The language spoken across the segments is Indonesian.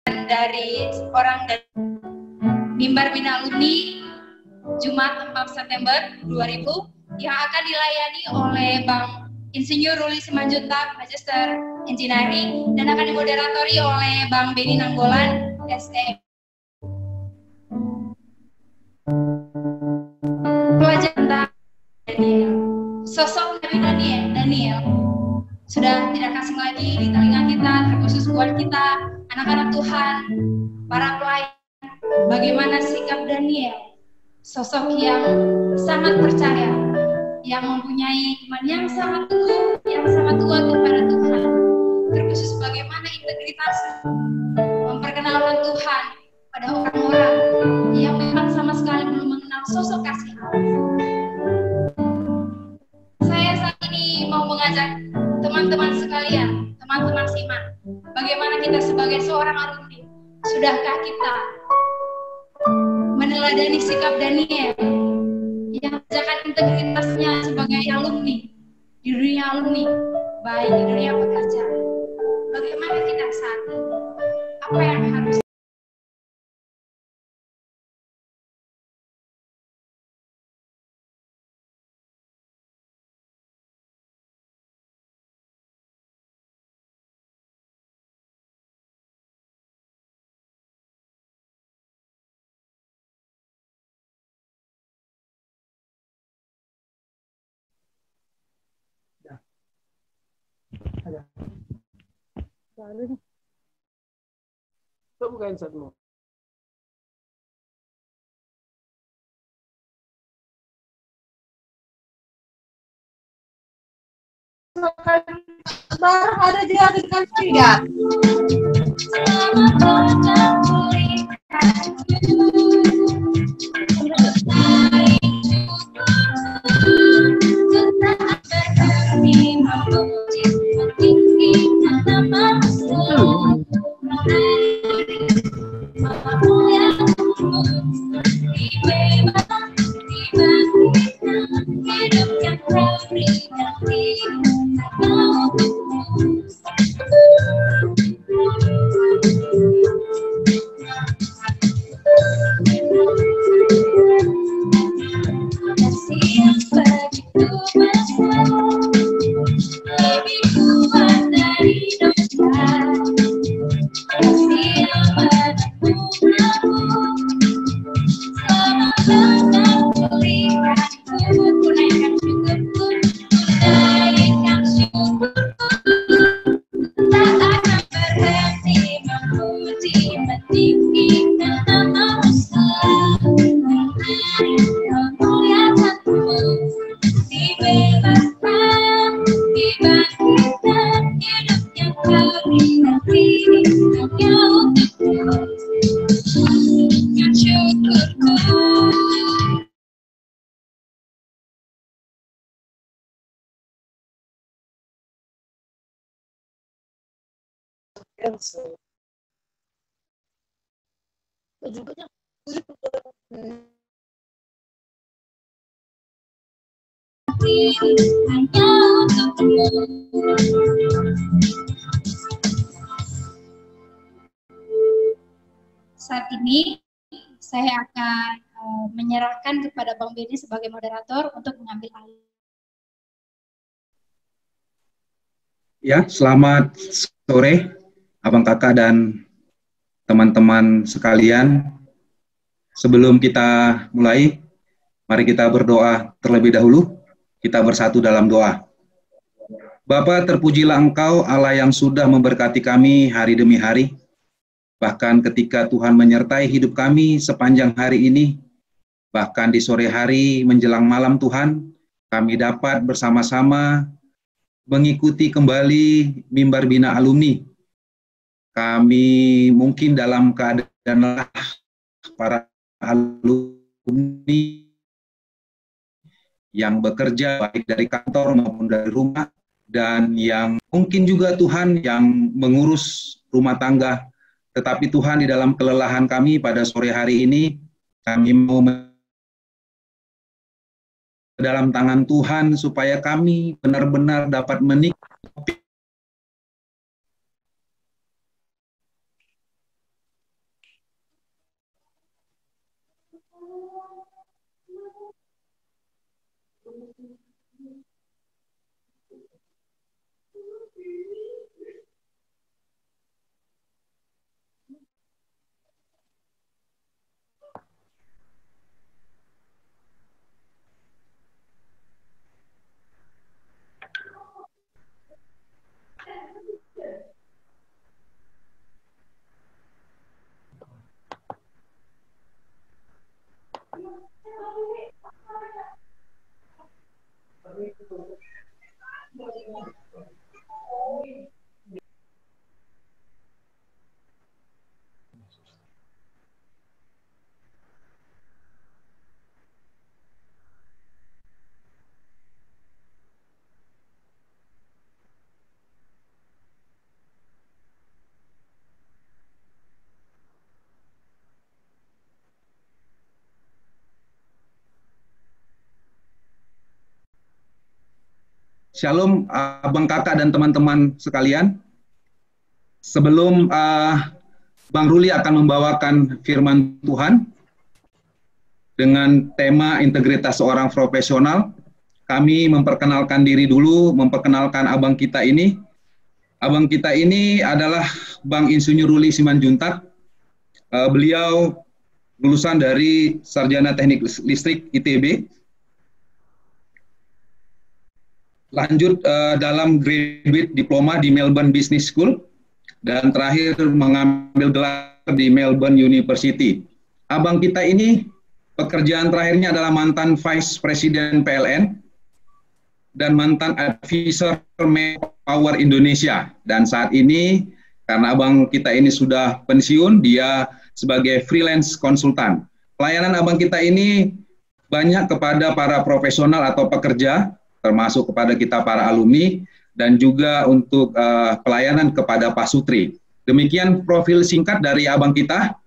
dari orang dari Mimbar Bina Alumni Jumat 4 September 2000 yang akan dilayani oleh Bang Insinyur Ruli Simanjuntak, Magister Engineering, dan akan dimoderatori oleh Bang Beni Nanggolan, SE. Pelajaran Daniel, sosok Nabi Daniel sudah tidak asing lagi di telinga kita, terkhusus buat kita, anak-anak Tuhan, para pelayan. Bagaimana sikap Daniel, sosok yang sangat percaya, yang mempunyai iman yang sangat teguh, yang sangat kuat kepada Tuhan, terkhusus bagaimana integritas memperkenalkan Tuhan pada orang-orang yang memang sama sekali belum mengenal sosok kasih Allah. Saya saat ini mau mengajak teman-teman sekalian, teman-teman Siman, bagaimana kita sebagai seorang alumni, sudahkah kita meneladani sikap Daniel yang menjaga integritasnya sebagai alumni di dunia alumni, baik di dunia pekerjaan? Bagaimana kita saat ini? Apa yang harus ada. Coba bukain satu. Barang ada di adegan ya. Saat ini saya akan menyerahkan kepada Bang Beni sebagai moderator untuk mengambil alih. Ya, selamat sore Abang Kakak dan teman-teman sekalian. Sebelum kita mulai, mari kita berdoa terlebih dahulu. Kita bersatu dalam doa. Bapa, terpujilah Engkau, Allah yang sudah memberkati kami hari demi hari. Bahkan ketika Tuhan menyertai hidup kami sepanjang hari ini, bahkan di sore hari menjelang malam Tuhan, kami dapat bersama-sama mengikuti kembali Mimbar Bina Alumni. Kami mungkin dalam keadaan lelah, para alumni yang bekerja baik dari kantor maupun dari rumah, dan yang mungkin juga Tuhan yang mengurus rumah tangga. Tetapi Tuhan, di dalam kelelahan kami pada sore hari ini, kami mau dalam tangan Tuhan supaya kami benar-benar dapat menikmati Shalom, Abang Kakak dan teman-teman sekalian. Sebelum Bang Ruli akan membawakan firman Tuhan dengan tema integritas seorang profesional, kami memperkenalkan diri dulu, memperkenalkan abang kita ini. Abang kita ini adalah Bang Insinyur Ruli Simanjuntak. Beliau lulusan dari Sarjana Teknik Listrik ITB. Lanjut dalam graduate diploma di Melbourne Business School dan terakhir mengambil gelar di Melbourne University. Abang kita ini pekerjaan terakhirnya adalah mantan Vice President PLN dan mantan Advisor Power Indonesia. Dan saat ini karena abang kita ini sudah pensiun, dia sebagai freelance konsultan. Pelayanan abang kita ini banyak kepada para profesional atau pekerja, termasuk kepada kita para alumni, dan juga untuk pelayanan kepada Pak Sutri. Demikian profil singkat dari abang kita.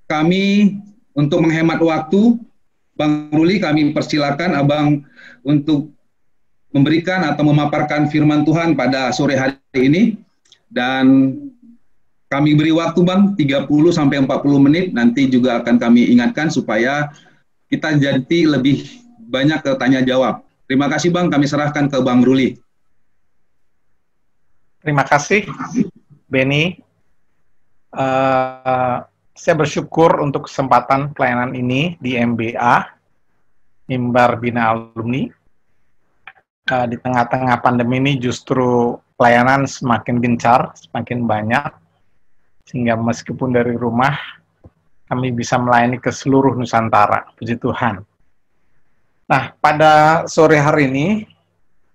Kami untuk menghemat waktu, Bang Ruli, kami persilakan abang untuk memberikan atau memaparkan firman Tuhan pada sore hari ini. Dan kami beri waktu Bang, 30-40 menit, nanti juga akan kami ingatkan supaya kita jadi lebih banyak ke tanya jawab. Terima kasih Bang, kami serahkan ke Bang Ruli. Terima kasih, Benny. Saya bersyukur untuk kesempatan pelayanan ini di MBA, Mimbar Bina Alumni. Di tengah-tengah pandemi ini justru pelayanan semakin gencar, semakin banyak, sehingga meskipun dari rumah, kami bisa melayani ke seluruh Nusantara. Puji Tuhan. Nah, pada sore hari ini,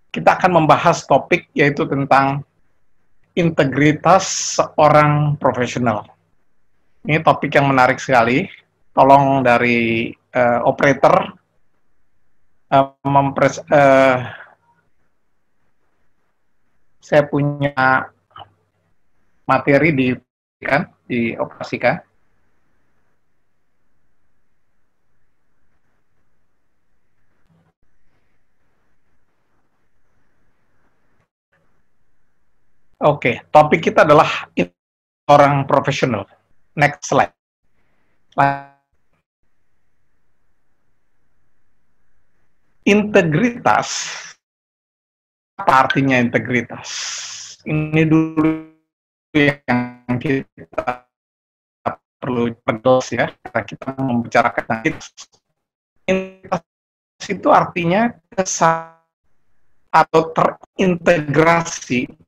kita akan membahas topik yaitu tentang integritas seorang profesional. Ini topik yang menarik sekali. Tolong dari operator saya punya materi dioperasikan. Oke, topik kita adalah orang profesional. Next slide. Integritas. Apa artinya integritas? Ini dulu yang kita perlu perjelas ya, karena kita membicarakan integritas itu artinya atau terintegrasi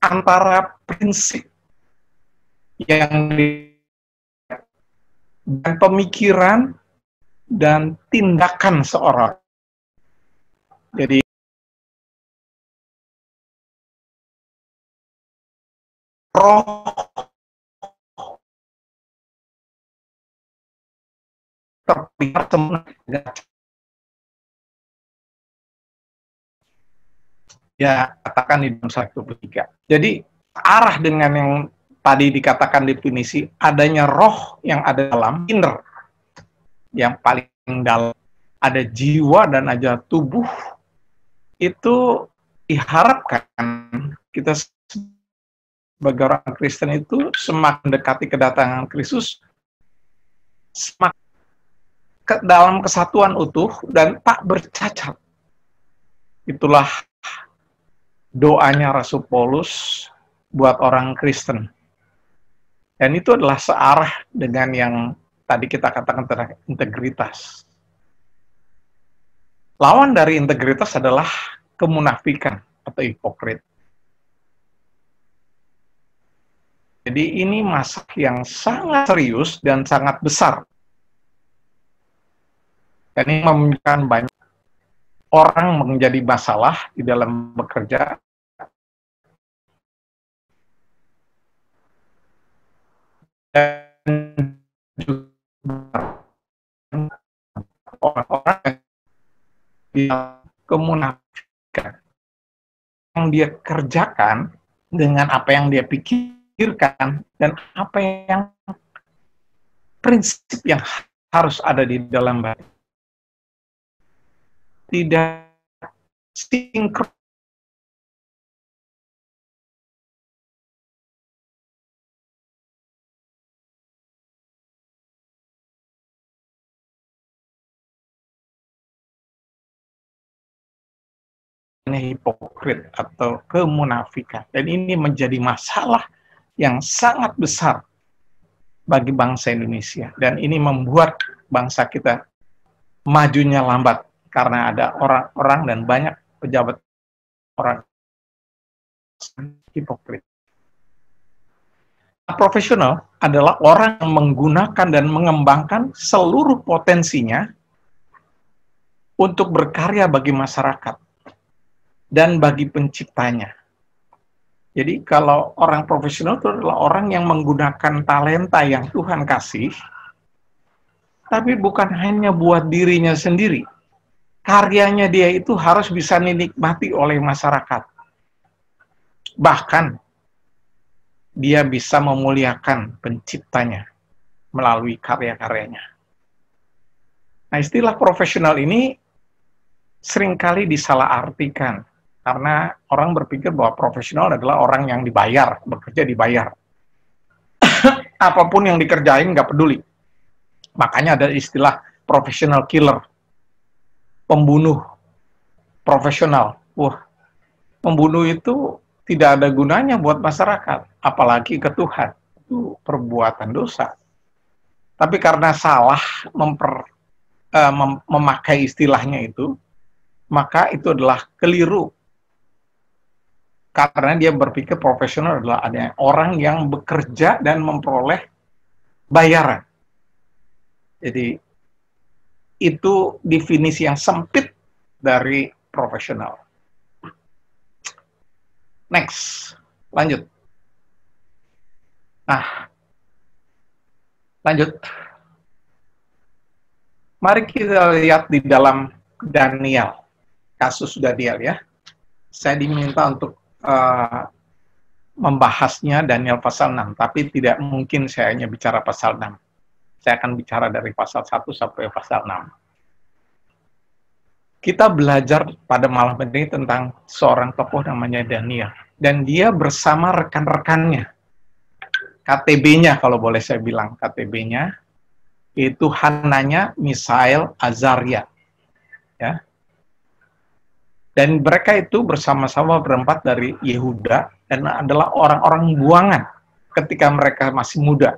antara prinsip yang dan pemikiran dan tindakan seorang. Jadi roh terlihat ya katakan di dalam 123. Jadi arah dengan yang tadi dikatakan definisi adanya roh yang ada dalam inner yang paling dalam, ada jiwa dan ada tubuh, itu diharapkan kita sebagai orang Kristen itu semakin mendekati kedatangan Kristus, semakin dalam kesatuan utuh dan tak bercacat. Itulah doanya Rasul Paulus buat orang Kristen. Dan itu adalah searah dengan yang tadi kita katakan tentang integritas. Lawan dari integritas adalah kemunafikan atau hipokrit. Jadi ini masalah yang sangat serius dan sangat besar. Dan ini menunjukkan banyak orang menjadi masalah di dalam bekerja. Dan juga orang-orang yang kemunafikan yang dia kerjakan dengan apa yang dia pikirkan dan apa yang prinsip yang harus ada di dalam batin tidak sinkron. Hipokrit atau kemunafikan, dan ini menjadi masalah yang sangat besar bagi bangsa Indonesia, dan ini membuat bangsa kita majunya lambat karena ada orang-orang dan banyak pejabat orang hipokrit. Profesional adalah orang yang menggunakan dan mengembangkan seluruh potensinya untuk berkarya bagi masyarakat dan bagi penciptanya. Jadi kalau orang profesional itu adalah orang yang menggunakan talenta yang Tuhan kasih, tapi bukan hanya buat dirinya sendiri. Karyanya dia itu harus bisa dinikmati oleh masyarakat. Bahkan, dia bisa memuliakan penciptanya melalui karya-karyanya. Nah, istilah profesional ini seringkali disalahartikan. Karena orang berpikir bahwa profesional adalah orang yang dibayar, bekerja dibayar. Apapun yang dikerjain nggak peduli. Makanya ada istilah professional killer, pembunuh profesional. Wah, membunuh itu tidak ada gunanya buat masyarakat, apalagi ke Tuhan. Itu perbuatan dosa. Tapi karena salah memakai istilahnya itu, maka itu adalah keliru. Karena dia berpikir profesional adalah ada orang yang bekerja dan memperoleh bayaran. Jadi, itu definisi yang sempit dari profesional. Next, lanjut. Nah, lanjut. Mari kita lihat di dalam Daniel, kasus Daniel ya. Saya diminta untuk membahasnya Daniel pasal 6, tapi tidak mungkin saya hanya bicara pasal 6. Saya akan bicara dari pasal 1 sampai pasal 6. Kita belajar pada malam ini tentang seorang tokoh namanya Daniel. Dan dia bersama rekan-rekannya. KTB-nya kalau boleh saya bilang, KTB-nya itu Hananya, Misael, Azaria. Ya. Dan mereka itu bersama-sama berempat dari Yehuda dan adalah orang-orang buangan ketika mereka masih muda.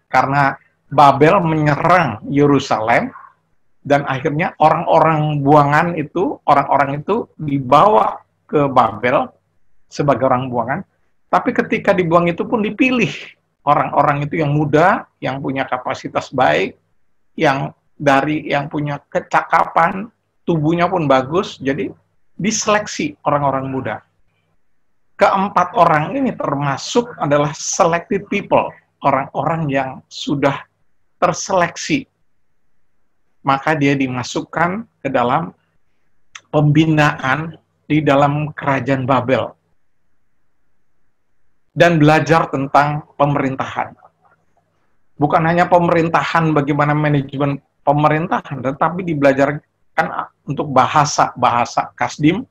Karena Babel menyerang Yerusalem dan akhirnya orang-orang buangan itu, orang-orang itu dibawa ke Babel sebagai orang buangan. Tapi ketika dibuang itu pun dipilih orang-orang itu yang muda, yang punya kapasitas baik, yang punya kecakapan, tubuhnya pun bagus, jadi diseleksi orang-orang muda. Keempat orang ini termasuk adalah selected people, orang-orang yang sudah terseleksi. Maka dia dimasukkan ke dalam pembinaan di dalam kerajaan Babel. Dan belajar tentang pemerintahan. Bukan hanya pemerintahan, bagaimana manajemen pemerintahan, tetapi dibelajarkan untuk bahasa kasdim.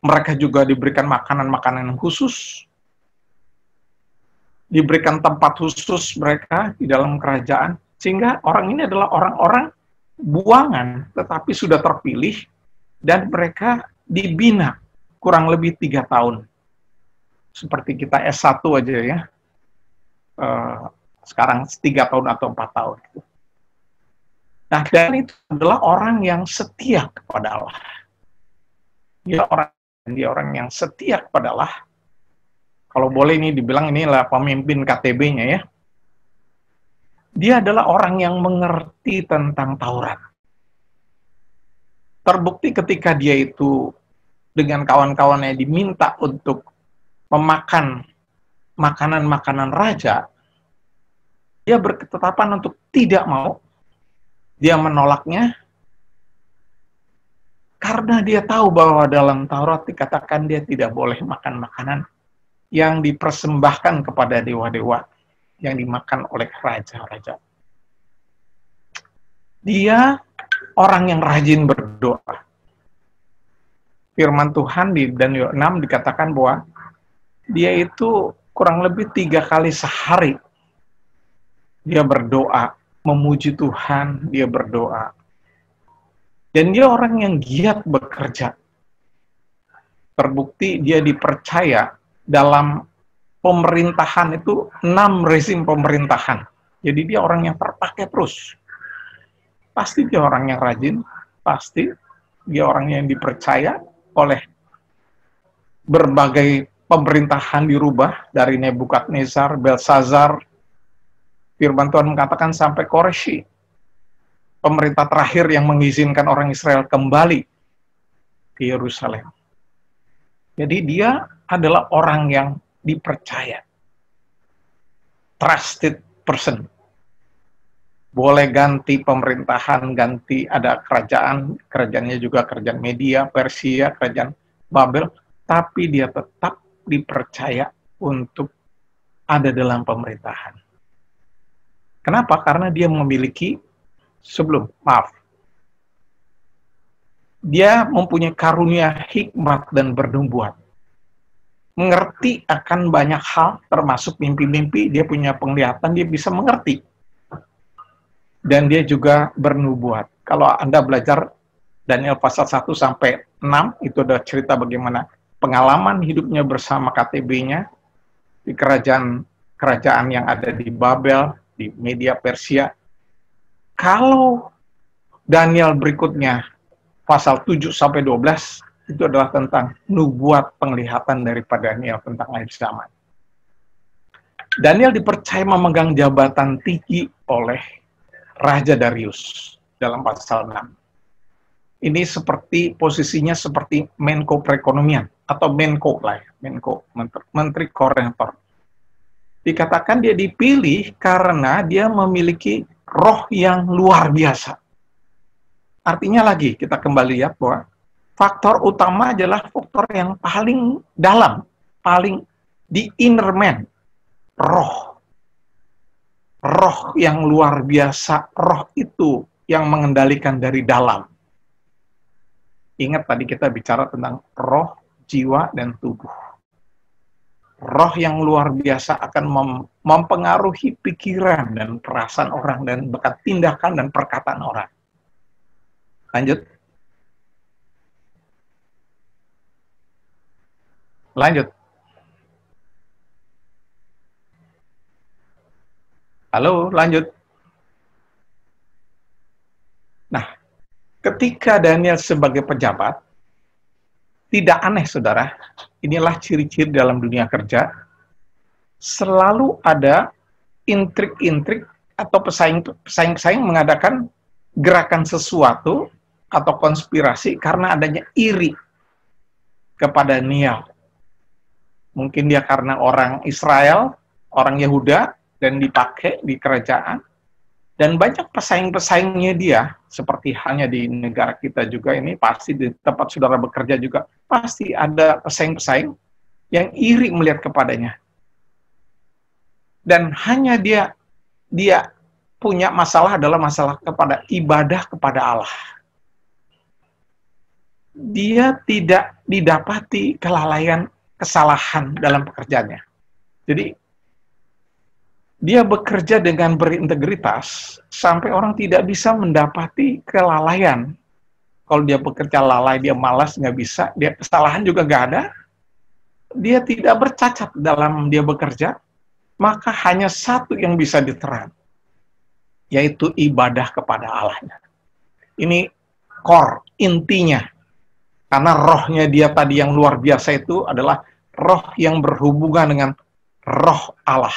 Mereka juga diberikan makanan-makanan khusus diberikan tempat khusus mereka di dalam kerajaan, sehingga orang ini adalah orang-orang buangan, tetapi sudah terpilih, dan mereka dibina kurang lebih 3 tahun. Seperti kita S1 aja ya, sekarang 3 tahun atau 4 tahun. Nah, dan itu adalah orang yang setia kepada Allah. Dia orang yang setia kepada Allah. Kalau boleh ini dibilang inilah pemimpin KTB-nya ya. Dia adalah orang yang mengerti tentang Taurat. Terbukti ketika dia itu dengan kawan-kawannya diminta untuk memakan makanan-makanan raja, dia berketetapan untuk tidak mau. Dia menolaknya karena dia tahu bahwa dalam Taurat dikatakan dia tidak boleh makan makanan yang dipersembahkan kepada dewa-dewa, yang dimakan oleh raja-raja. Dia orang yang rajin berdoa. Firman Tuhan di Daniel 6 dikatakan bahwa dia itu kurang lebih 3 kali sehari dia berdoa, memuji Tuhan, dia berdoa. Dan dia orang yang giat bekerja. Terbukti dia dipercaya dalam pemerintahan itu 6 rezim pemerintahan. Jadi dia orang yang terpakai terus. Pasti dia orang yang rajin, pasti dia orang yang dipercaya oleh berbagai pemerintahan dirubah dari Nebukadnezar, Belsazar. Firman Tuhan mengatakan sampai Koreshi, pemerintah terakhir yang mengizinkan orang Israel kembali ke Yerusalem. Jadi dia adalah orang yang dipercaya. Trusted person. Boleh ganti pemerintahan, ganti ada kerajaannya juga kerajaan Media, Persia, kerajaan Babel, tapi dia tetap dipercaya untuk ada dalam pemerintahan. Kenapa? Karena dia memiliki dia mempunyai karunia hikmat dan bernubuat. Mengerti akan banyak hal, termasuk mimpi-mimpi, dia punya penglihatan, dia bisa mengerti. Dan dia juga bernubuat. Kalau Anda belajar Daniel pasal 1 sampai 6, itu ada cerita bagaimana pengalaman hidupnya bersama KTB-nya di kerajaan yang ada di Babel, di Media Persia. Kalau Daniel berikutnya pasal 7 sampai 12 itu adalah tentang nubuat penglihatan daripada Daniel tentang akhir zaman. Daniel dipercaya memegang jabatan tinggi oleh Raja Darius dalam pasal 6. Ini seperti posisinya seperti Menko Perekonomian atau Menko lah, Menteri Koordinator. Dikatakan dia dipilih karena dia memiliki roh yang luar biasa. Artinya lagi, kita kembali lihat bahwa faktor utama adalah faktor yang paling dalam, paling di inner man, roh. Roh yang luar biasa, roh itu yang mengendalikan dari dalam. Ingat tadi kita bicara tentang roh, jiwa, dan tubuh. Roh yang luar biasa akan mempengaruhi pikiran dan perasaan orang dan bahkan tindakan dan perkataan orang. Lanjut. Halo, lanjut. Nah, ketika Daniel sebagai pejabat, tidak aneh, saudara, inilah ciri-ciri dalam dunia kerja, selalu ada intrik-intrik atau pesaing-pesaing mengadakan gerakan sesuatu atau konspirasi karena adanya iri kepada Daniel. Mungkin dia karena orang Israel, orang Yehuda, dan dipakai di kerajaan. Dan banyak pesaing-pesaingnya dia, seperti halnya di negara kita juga ini, pasti di tempat saudara bekerja juga, pasti ada pesaing-pesaing yang iri melihat kepadanya. Dan hanya dia punya masalah adalah masalah kepada ibadah kepada Allah. Dia tidak didapati kelalaian, kesalahan dalam pekerjaannya. Jadi, Dia bekerja dengan berintegritas sampai orang tidak bisa mendapati kelalaian. Kalau dia bekerja lalai, dia malas, nggak bisa, dia kesalahan juga nggak ada, dia tidak bercacat dalam dia bekerja, maka hanya satu yang bisa diterang, yaitu ibadah kepada Allahnya. Ini core, intinya. Karena rohnya dia tadi yang luar biasa itu adalah roh yang berhubungan dengan roh Allah.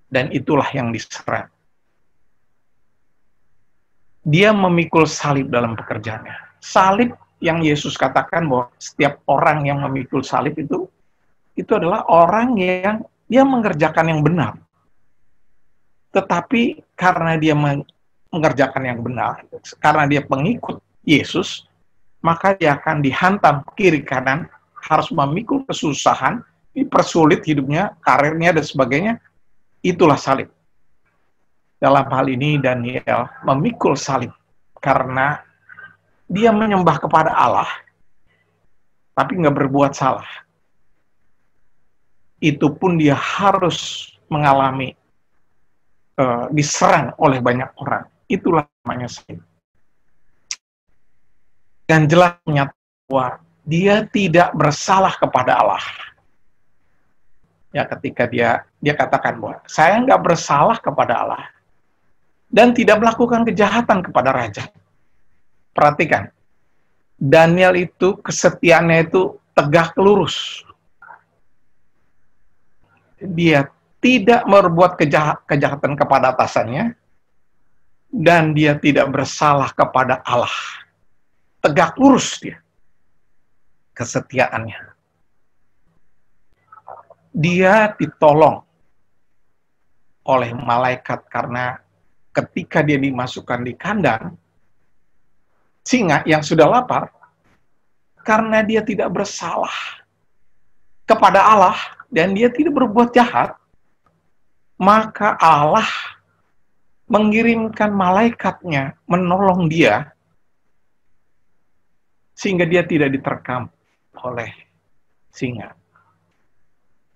Dan itulah yang diserang. Dia memikul salib dalam pekerjaannya. Salib yang Yesus katakan bahwa setiap orang yang memikul salib itu adalah orang yang dia mengerjakan yang benar. Tetapi karena dia mengerjakan yang benar, karena dia pengikut Yesus, maka dia akan dihantam kiri kanan, harus memikul kesusahan, dipersulit hidupnya, karirnya, dan sebagainya. Itulah salib. Dalam hal ini Daniel memikul salib karena dia menyembah kepada Allah, tapi nggak berbuat salah. Itu pun dia harus mengalami diserang oleh banyak orang. Itulah namanya salib. Dan jelas menyatakan bahwa dia tidak bersalah kepada Allah. Ya, ketika dia katakan bahwa saya nggak bersalah kepada Allah dan tidak melakukan kejahatan kepada raja. Perhatikan, Daniel itu kesetiaannya itu tegak lurus. Dia tidak berbuat kejahatan kepada atasannya dan dia tidak bersalah kepada Allah. Tegak lurus dia kesetiaannya. Dia ditolong oleh malaikat karena ketika dia dimasukkan di kandang singa yang sudah lapar, karena dia tidak bersalah kepada Allah dan dia tidak berbuat jahat, maka Allah mengirimkan malaikatnya menolong dia sehingga dia tidak diterkam oleh singa.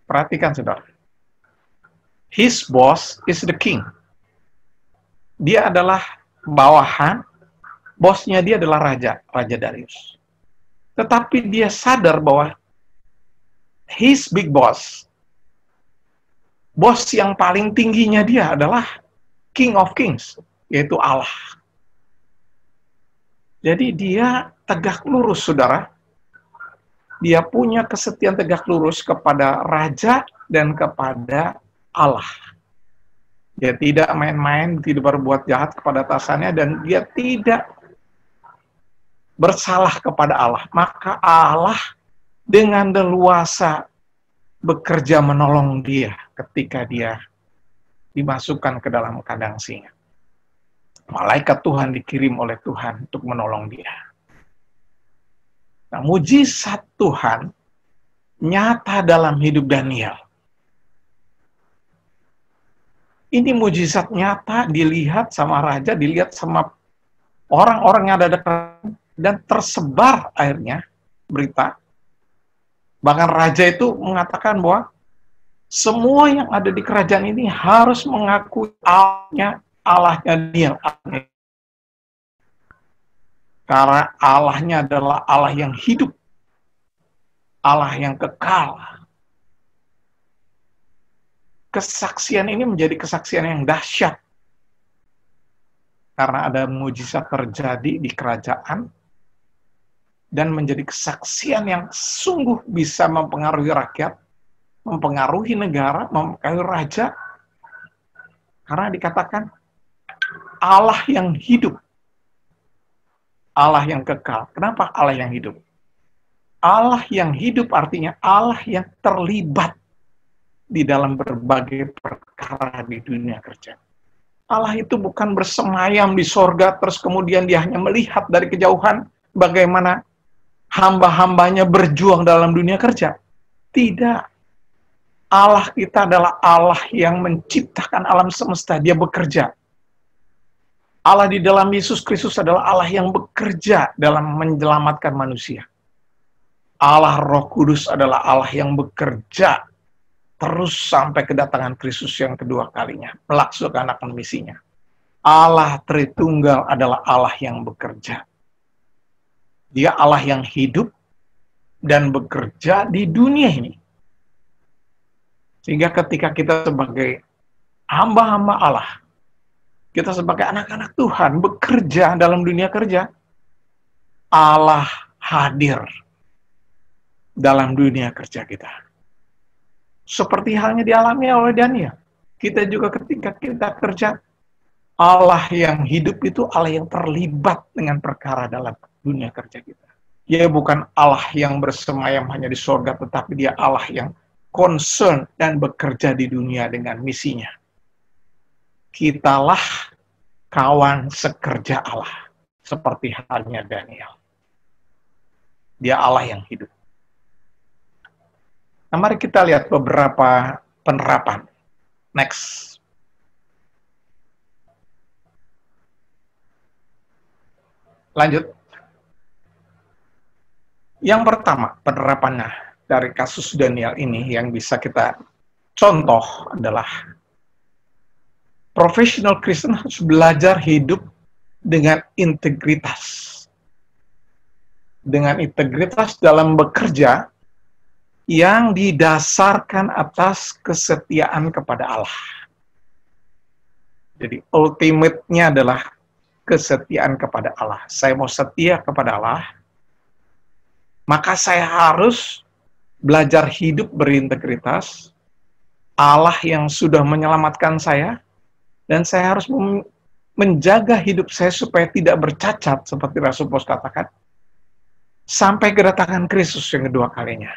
Perhatikan, saudara. His boss is the king. Dia adalah bawahan, bosnya dia adalah Raja Darius. Tetapi dia sadar bahwa his big boss, bos yang paling tingginya dia adalah King of Kings, yaitu Allah. Jadi dia tegak lurus, saudara. Dia punya kesetiaan tegak lurus kepada Raja dan kepada Allah. Dia tidak main-main, tidak berbuat jahat kepada atasannya, dan dia tidak bersalah kepada Allah. Maka Allah dengan leluasa bekerja menolong dia ketika dia dimasukkan ke dalam kandang singa. Malaikat Tuhan dikirim oleh Tuhan untuk menolong dia. Nah, mujizat Tuhan nyata dalam hidup Daniel. Ini mujizat nyata dilihat sama raja, dilihat sama orang-orang yang ada dekat, dan tersebar akhirnya berita. Bahkan raja itu mengatakan bahwa semua yang ada di kerajaan ini harus mengakui Allahnya Daniel. Karena Allahnya adalah Allah yang hidup, Allah yang kekal. Kesaksian ini menjadi kesaksian yang dahsyat. Karena ada mujizat terjadi di kerajaan, dan menjadi kesaksian yang sungguh bisa mempengaruhi rakyat, mempengaruhi negara, mempengaruhi raja. Karena dikatakan Allah yang hidup, Allah yang kekal. Kenapa Allah yang hidup? Allah yang hidup artinya Allah yang terlibat di dalam berbagai perkara di dunia kerja. Allah itu bukan bersemayam di sorga, terus kemudian dia hanya melihat dari kejauhan bagaimana hamba-hambanya berjuang dalam dunia kerja. Tidak. Allah kita adalah Allah yang menciptakan alam semesta, dia bekerja. Allah di dalam Yesus Kristus adalah Allah yang bekerja dalam menyelamatkan manusia. Allah Roh Kudus adalah Allah yang bekerja terus sampai kedatangan Kristus yang kedua kalinya, melaksanakan misinya. Allah Tritunggal adalah Allah yang bekerja. Dia Allah yang hidup dan bekerja di dunia ini. Sehingga ketika kita sebagai hamba-hamba Allah, kita sebagai anak-anak Tuhan bekerja dalam dunia kerja, Allah hadir dalam dunia kerja kita. Seperti halnya dialami oleh Daniel. Kita juga ketika kita kerja, Allah yang hidup itu Allah yang terlibat dengan perkara dalam dunia kerja kita. Dia bukan Allah yang bersemayam hanya di surga, tetapi dia Allah yang concern dan bekerja di dunia dengan misinya. Kitalah kawan sekerja Allah, seperti halnya Daniel. Dia Allah yang hidup. Nah, mari kita lihat beberapa penerapan. Next. Lanjut. Yang pertama, penerapannya dari kasus Daniel ini yang bisa kita contoh adalah profesional Kristen harus belajar hidup dengan integritas. Dengan integritas dalam bekerja yang didasarkan atas kesetiaan kepada Allah. Jadi ultimate-nya adalah kesetiaan kepada Allah. Saya mau setia kepada Allah, maka saya harus belajar hidup berintegritas. Allah yang sudah menyelamatkan saya, dan saya harus menjaga hidup saya supaya tidak bercacat, seperti Rasul Paulus katakan, sampai kedatangan Kristus yang kedua kalinya.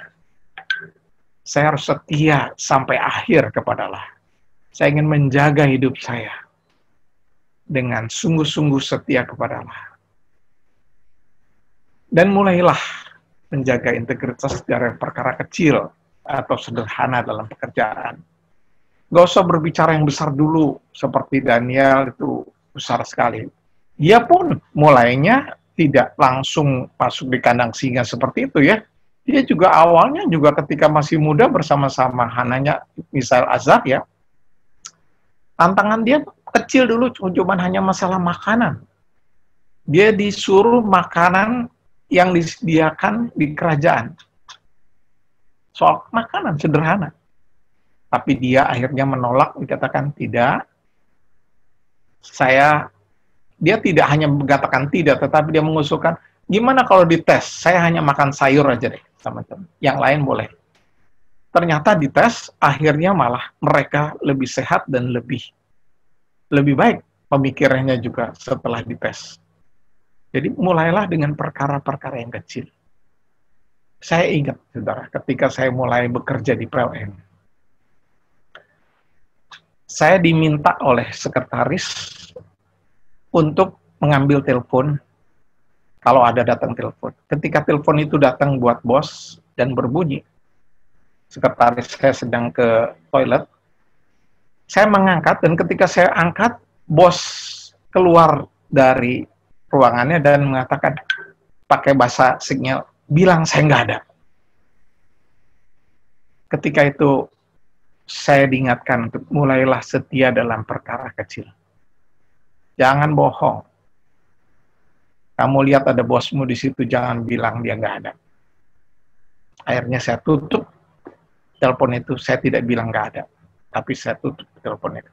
Saya harus setia sampai akhir kepada Allah. Saya ingin menjaga hidup saya dengan sungguh-sungguh setia kepada Allah. Dan mulailah menjaga integritas dari perkara kecil atau sederhana dalam pekerjaan. Gak usah berbicara yang besar dulu, seperti Daniel itu besar sekali. Dia pun mulainya tidak langsung masuk di kandang singa seperti itu ya. Dia juga awalnya juga ketika masih muda bersama-sama Hananya, misal Azar ya. Tantangan dia kecil dulu, cuma hanya masalah makanan. Dia disuruh makanan yang disediakan di kerajaan. Soal makanan sederhana. Tapi dia akhirnya menolak, dikatakan tidak. Dia tidak hanya mengatakan tidak, tetapi dia mengusulkan, gimana kalau dites? Saya hanya makan sayur aja deh, sama teman. Yang lain boleh. Ternyata dites, akhirnya malah mereka lebih sehat dan lebih baik pemikirannya juga setelah dites. Jadi mulailah dengan perkara-perkara yang kecil. Saya ingat, saudara, ketika saya mulai bekerja di PLN, saya diminta oleh sekretaris untuk mengambil telepon kalau ada datang telepon. Ketika telepon itu datang buat bos dan berbunyi, sekretaris saya sedang ke toilet, saya mengangkat, dan ketika saya angkat, bos keluar dari ruangannya dan mengatakan pakai bahasa signal, bilang saya nggak ada. Ketika itu saya diingatkan untuk mulailah setia dalam perkara kecil. Jangan bohong. Kamu lihat ada bosmu di situ, jangan bilang dia nggak ada. Akhirnya saya tutup telepon itu, saya tidak bilang nggak ada, tapi saya tutup telepon itu.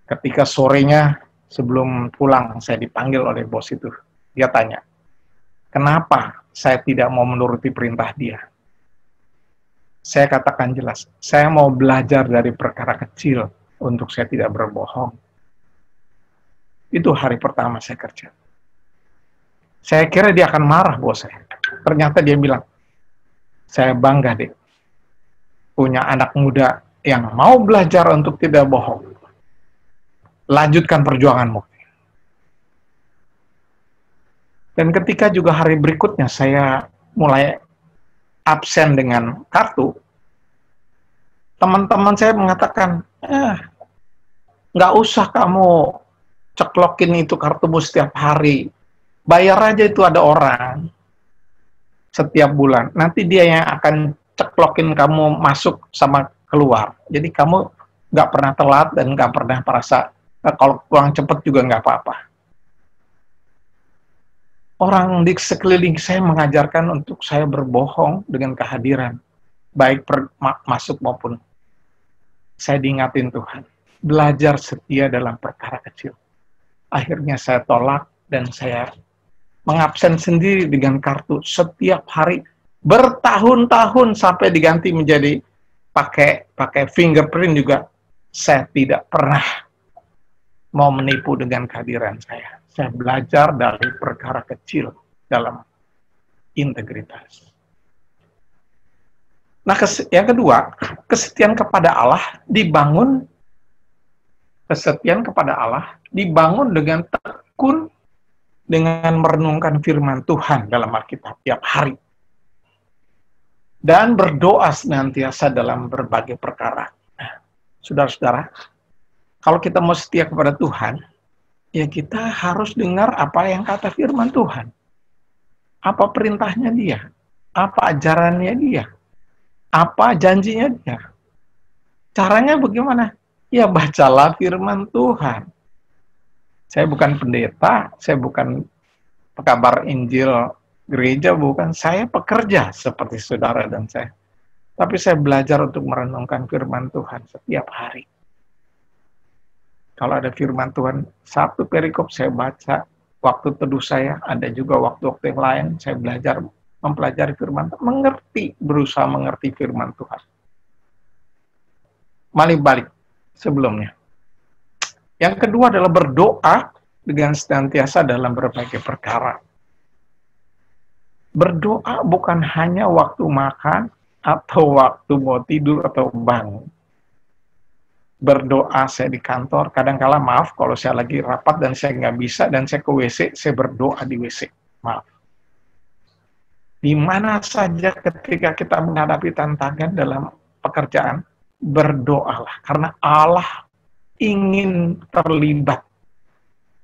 Ketika sorenya sebelum pulang, saya dipanggil oleh bos itu. Dia tanya, kenapa saya tidak mau menuruti perintah dia? Saya katakan jelas, saya mau belajar dari perkara kecil untuk saya tidak berbohong. Itu hari pertama saya kerja. Saya kira dia akan marah, bos saya. Ternyata dia bilang, saya bangga deh, punya anak muda yang mau belajar untuk tidak bohong. Lanjutkan perjuanganmu. Dan ketika juga hari berikutnya saya mulai absen dengan kartu, teman-teman saya mengatakan, nggak usah kamu ceklokin itu kartumu setiap hari, bayar aja, itu ada orang setiap bulan, nanti dia yang akan ceklokin kamu masuk sama keluar. Jadi kamu nggak pernah telat dan nggak pernah merasa kalau pulang cepat juga nggak apa-apa. Orang di sekeliling saya mengajarkan untuk saya berbohong dengan kehadiran, baik masuk maupun saya diingatin Tuhan. Belajar setia dalam perkara kecil. Akhirnya saya tolak dan saya mengabsen sendiri dengan kartu setiap hari bertahun-tahun sampai diganti menjadi pakai fingerprint juga. Saya tidak pernah mau menipu dengan kehadiran saya. Saya belajar dari perkara kecil dalam integritas. Nah, yang kedua, kesetiaan kepada Allah dibangun dengan tekun dengan merenungkan firman Tuhan dalam Alkitab tiap hari. Dan berdoa senantiasa dalam berbagai perkara. Nah, saudara-saudara, kalau kita mau setia kepada Tuhan, ya kita harus dengar apa yang kata firman Tuhan. Apa perintahnya dia? Apa ajarannya dia? Apa janjinya dia? Caranya bagaimana? Ya bacalah firman Tuhan. Saya bukan pendeta, saya bukan pekabar Injil gereja, bukan. Saya pekerja seperti saudara dan saya. Tapi saya belajar untuk merenungkan firman Tuhan setiap hari. Kalau ada firman Tuhan, satu perikop saya baca, waktu teduh saya, ada juga waktu-waktu yang lain, saya belajar mempelajari firman Tuhan, berusaha mengerti firman Tuhan. Balik sebelumnya. Yang kedua adalah berdoa dengan senantiasa dalam berbagai perkara. Berdoa bukan hanya waktu makan, atau waktu mau tidur, atau bangun. Berdoa saya di kantor, kadang-kala maaf kalau saya lagi rapat dan saya nggak bisa, dan saya ke WC, saya berdoa di WC. Maaf. Di mana saja ketika kita menghadapi tantangan dalam pekerjaan, berdoalah. Karena Allah ingin terlibat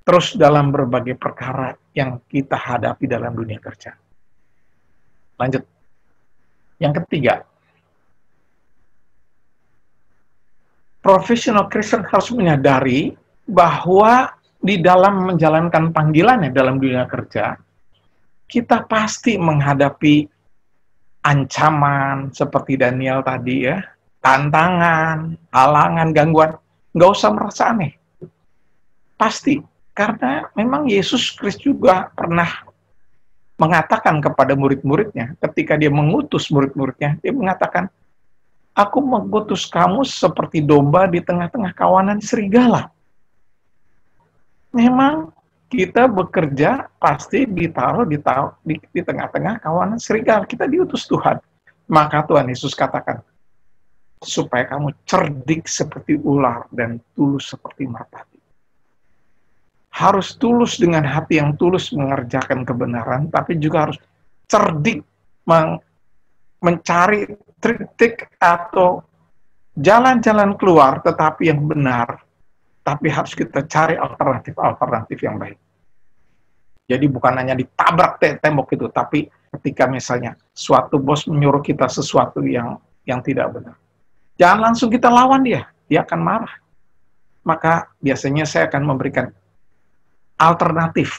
terus dalam berbagai perkara yang kita hadapi dalam dunia kerja. Lanjut. Yang ketiga, profesional Kristen harus menyadari bahwa di dalam menjalankan panggilannya dalam dunia kerja, kita pasti menghadapi ancaman seperti Daniel tadi ya, tantangan, halangan, gangguan. Nggak usah merasa aneh. Pasti, karena memang Yesus Kristus juga pernah mengatakan kepada murid-muridnya, ketika dia mengutus murid-muridnya, dia mengatakan, aku mengutus kamu seperti domba di tengah-tengah kawanan serigala. Memang kita bekerja pasti ditaruh di tengah-tengah kawanan serigala. Kita diutus Tuhan. Maka Tuhan Yesus katakan, supaya kamu cerdik seperti ular dan tulus seperti merpati. Harus tulus dengan hati yang tulus mengerjakan kebenaran, tapi juga harus cerdik mencari trik atau jalan-jalan keluar, tetapi yang benar. Tapi harus kita cari alternatif yang baik. Jadi bukan hanya ditabrak tembok itu, tapi ketika misalnya suatu bos menyuruh kita sesuatu yang tidak benar, jangan langsung kita lawan dia akan marah. Maka biasanya saya akan memberikan alternatif.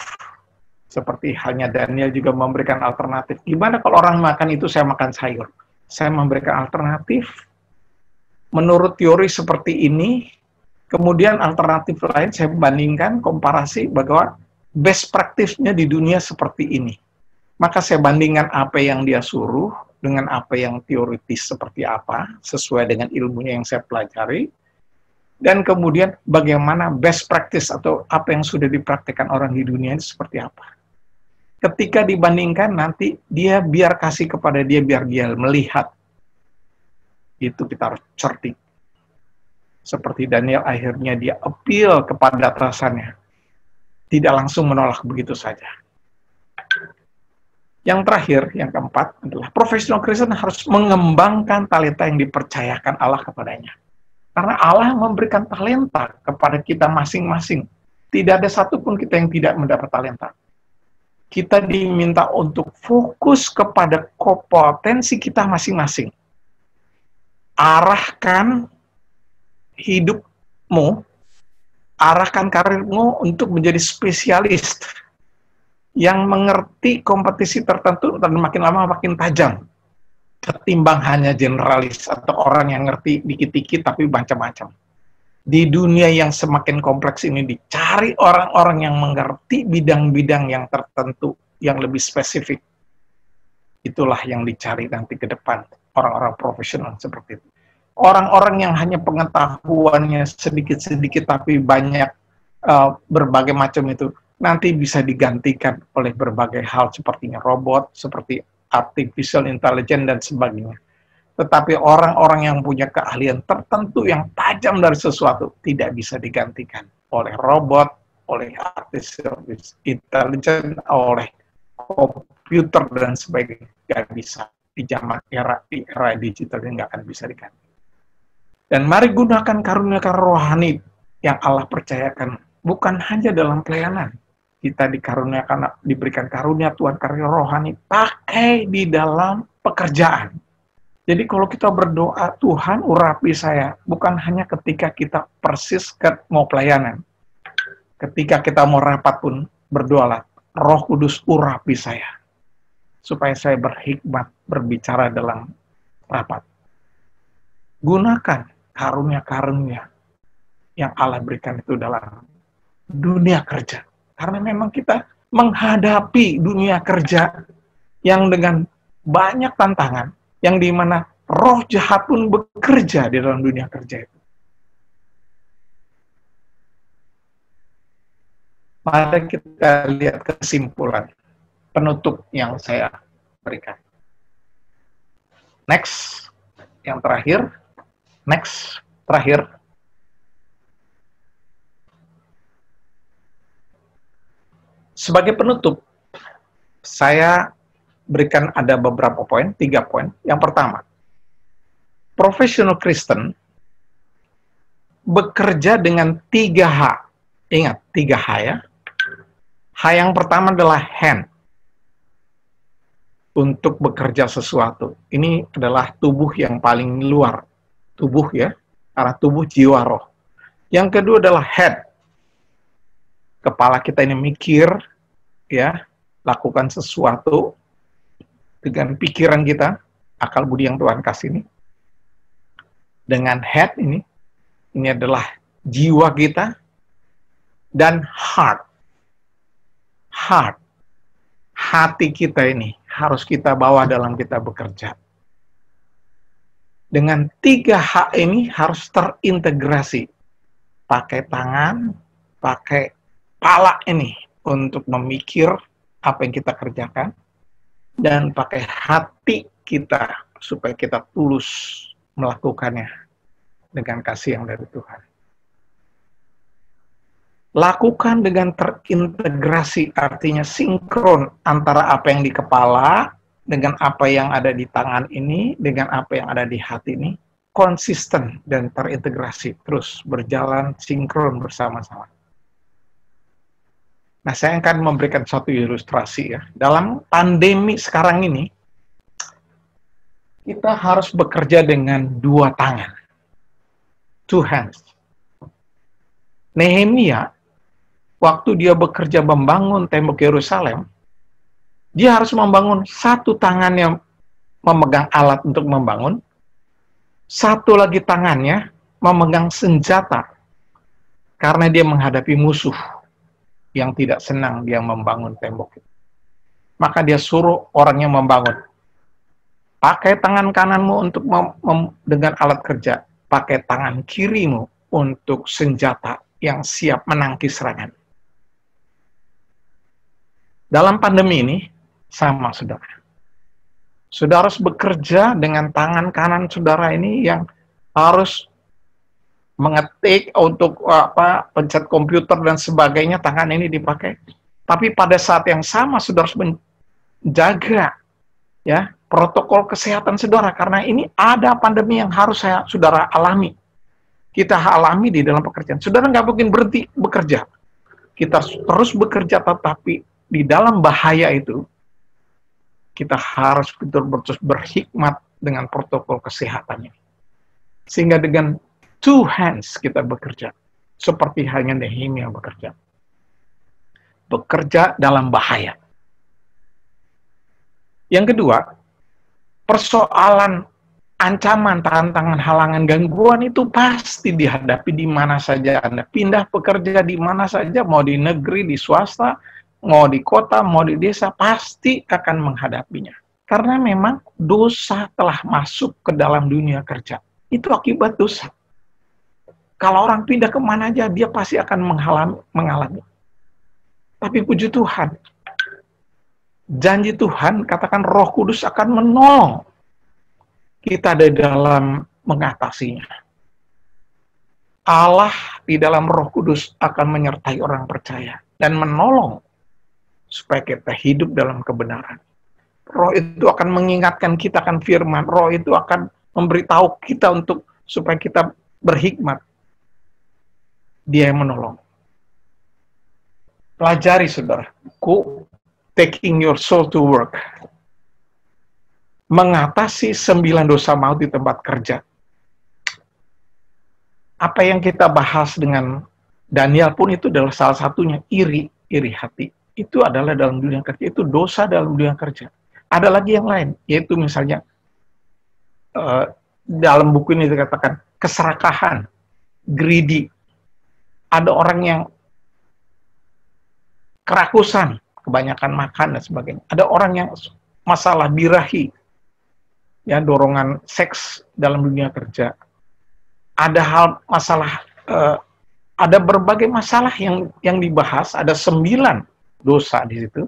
Seperti halnya Daniel juga memberikan alternatif. Gimana kalau orang makan itu, saya makan sayur? Saya memberikan alternatif menurut teori seperti ini, kemudian alternatif lain saya bandingkan, komparasi bahwa best practice-nya di dunia seperti ini. Maka saya bandingkan apa yang dia suruh dengan apa yang teoritis seperti apa, sesuai dengan ilmunya yang saya pelajari, dan kemudian bagaimana best practice atau apa yang sudah dipraktikkan orang di dunia itu seperti apa. Ketika dibandingkan, nanti dia biar kasih kepada dia, biar dia melihat. Itu kita harus cerdik. Seperti Daniel, akhirnya dia appeal kepada atasannya. Tidak langsung menolak begitu saja. Yang terakhir, yang keempat, adalah profesional Kristen harus mengembangkan talenta yang dipercayakan Allah kepadanya. Karena Allah memberikan talenta kepada kita masing-masing. Tidak ada satupun kita yang tidak mendapat talenta. Kita diminta untuk fokus kepada kompetensi kita masing-masing. arahkan hidupmu, arahkan karirmu untuk menjadi spesialis yang mengerti kompetisi tertentu dan makin lama makin tajam ketimbang hanya generalis atau orang yang ngerti dikit-dikit tapi macam-macam. Di dunia yang semakin kompleks ini dicari orang-orang yang mengerti bidang-bidang yang tertentu yang lebih spesifik. Itulah yang dicari nanti ke depan, orang-orang profesional seperti itu. Orang-orang yang hanya pengetahuannya sedikit-sedikit tapi banyak berbagai macam itu, nanti bisa digantikan oleh berbagai hal sepertinya robot, seperti artificial intelligence dan sebagainya. Tetapi orang-orang yang punya keahlian tertentu yang tajam dari sesuatu tidak bisa digantikan oleh robot, oleh artificial intelligence, oleh komputer dan sebagainya. Nggak bisa. Di era digital ini nggak akan bisa diganti. Dan mari gunakan karunia-karunia rohani yang Allah percayakan, bukan hanya dalam pelayanan. Kita diberikan karunia Tuhan, karunia rohani, pakai di dalam pekerjaan. Jadi kalau kita berdoa, Tuhan urapi saya, bukan hanya ketika kita persis mau pelayanan. Ketika kita mau rapat pun, berdoalah, Roh Kudus urapi saya, supaya saya berhikmat berbicara dalam rapat. Gunakan karunia-karunia yang Allah berikan itu dalam dunia kerja. Karena memang kita menghadapi dunia kerja yang dengan banyak tantangan, yang dimana roh jahat pun bekerja di dalam dunia kerja itu. Mari kita lihat kesimpulan penutup yang saya berikan. Next, yang terakhir. Next, terakhir. Sebagai penutup, saya berikan ada beberapa poin, 3 poin. Yang pertama, profesional Kristen bekerja dengan 3H. Ingat, 3H ya. H yang pertama adalah hand. Untuk bekerja sesuatu. Ini adalah tubuh yang paling luar. Tubuh ya, arah tubuh, jiwa, roh. Yang kedua adalah head. Kepala kita ini mikir, ya, lakukan sesuatu dengan pikiran kita, akal budi yang Tuhan kasih ini. Dengan head ini adalah jiwa kita, dan heart. Heart. Hati kita ini harus kita bawa dalam kita bekerja. Dengan 3H ini harus terintegrasi. Pakai tangan, pakai kepala ini untuk memikir apa yang kita kerjakan, dan pakai hati kita supaya kita tulus melakukannya dengan kasih yang dari Tuhan. Lakukan dengan terintegrasi, artinya sinkron antara apa yang di kepala dengan apa yang ada di tangan ini, dengan apa yang ada di hati ini, konsisten dan terintegrasi, terus berjalan sinkron bersama-sama. Nah, saya akan memberikan satu ilustrasi ya. Dalam pandemi sekarang ini, kita harus bekerja dengan 2 tangan. 2 hands. Nehemia, waktu dia bekerja membangun tembok Yerusalem, dia harus membangun 1 tangannya memegang alat untuk membangun, 1 lagi tangannya memegang senjata, karena dia menghadapi musuh yang tidak senang dia membangun tembok. Maka dia suruh orangnya membangun. Pakai tangan kananmu untuk dengan alat kerja, pakai tangan kirimu untuk senjata yang siap menangkis serangan. Dalam pandemi ini, sama saudara. Saudara harus bekerja dengan tangan kanan saudara ini yang harus mengetik untuk pencet komputer dan sebagainya, tangan ini dipakai. Tapi pada saat yang sama saudara harus menjaga ya protokol kesehatan saudara, karena ini ada pandemi yang harus saudara alami. Kita alami di dalam pekerjaan. Saudara nggak mungkin berhenti bekerja. Kita terus bekerja, tetapi di dalam bahaya itu kita harus betul-betul berhikmat dengan protokol kesehatan ini. Sehingga dengan two hands kita bekerja. Seperti halnya Nehemia bekerja. Bekerja dalam bahaya. Yang kedua, persoalan ancaman, tantangan, halangan, gangguan itu pasti dihadapi di mana saja Anda. Pindah bekerja di mana saja, mau di negeri, di swasta, mau di kota, mau di desa, pasti akan menghadapinya. Karena memang dosa telah masuk ke dalam dunia kerja. Itu akibat dosa. Kalau orang pindah kemana aja, dia pasti akan mengalami. Tapi puji Tuhan, janji Tuhan, katakan Roh Kudus akan menolong kita di dalam mengatasinya. Allah di dalam Roh Kudus akan menyertai orang percaya dan menolong supaya kita hidup dalam kebenaran. Roh itu akan mengingatkan kita akan firman. Roh itu akan memberitahu kita supaya kita berhikmat. Dia yang menolong. Pelajari, saudaraku, taking your soul to work. Mengatasi 9 dosa maut di tempat kerja. Apa yang kita bahas dengan Daniel pun itu adalah salah satunya, iri hati. Itu adalah dalam dunia kerja, itu dosa dalam dunia kerja. Ada lagi yang lain, yaitu misalnya dalam buku ini dikatakan keserakahan, greedy. Ada orang yang kerakusan, kebanyakan makan dan sebagainya. Ada orang yang masalah birahi, ya, dorongan seks dalam dunia kerja. Ada ada berbagai masalah yang dibahas, ada 9 dosa di situ.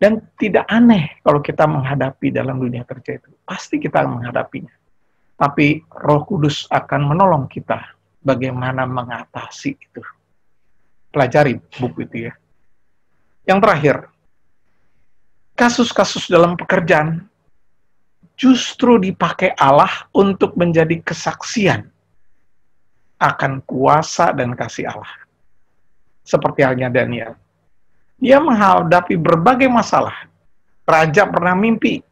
Dan tidak aneh kalau kita menghadapi dalam dunia kerja itu. Pasti kita menghadapinya. Tapi Roh Kudus akan menolong kita bagaimana mengatasi itu. Pelajari buku itu ya. Yang terakhir, kasus-kasus dalam pekerjaan justru dipakai Allah untuk menjadi kesaksian akan kuasa dan kasih Allah. Seperti halnya Daniel. Dia menghadapi berbagai masalah. Raja pernah mimpi.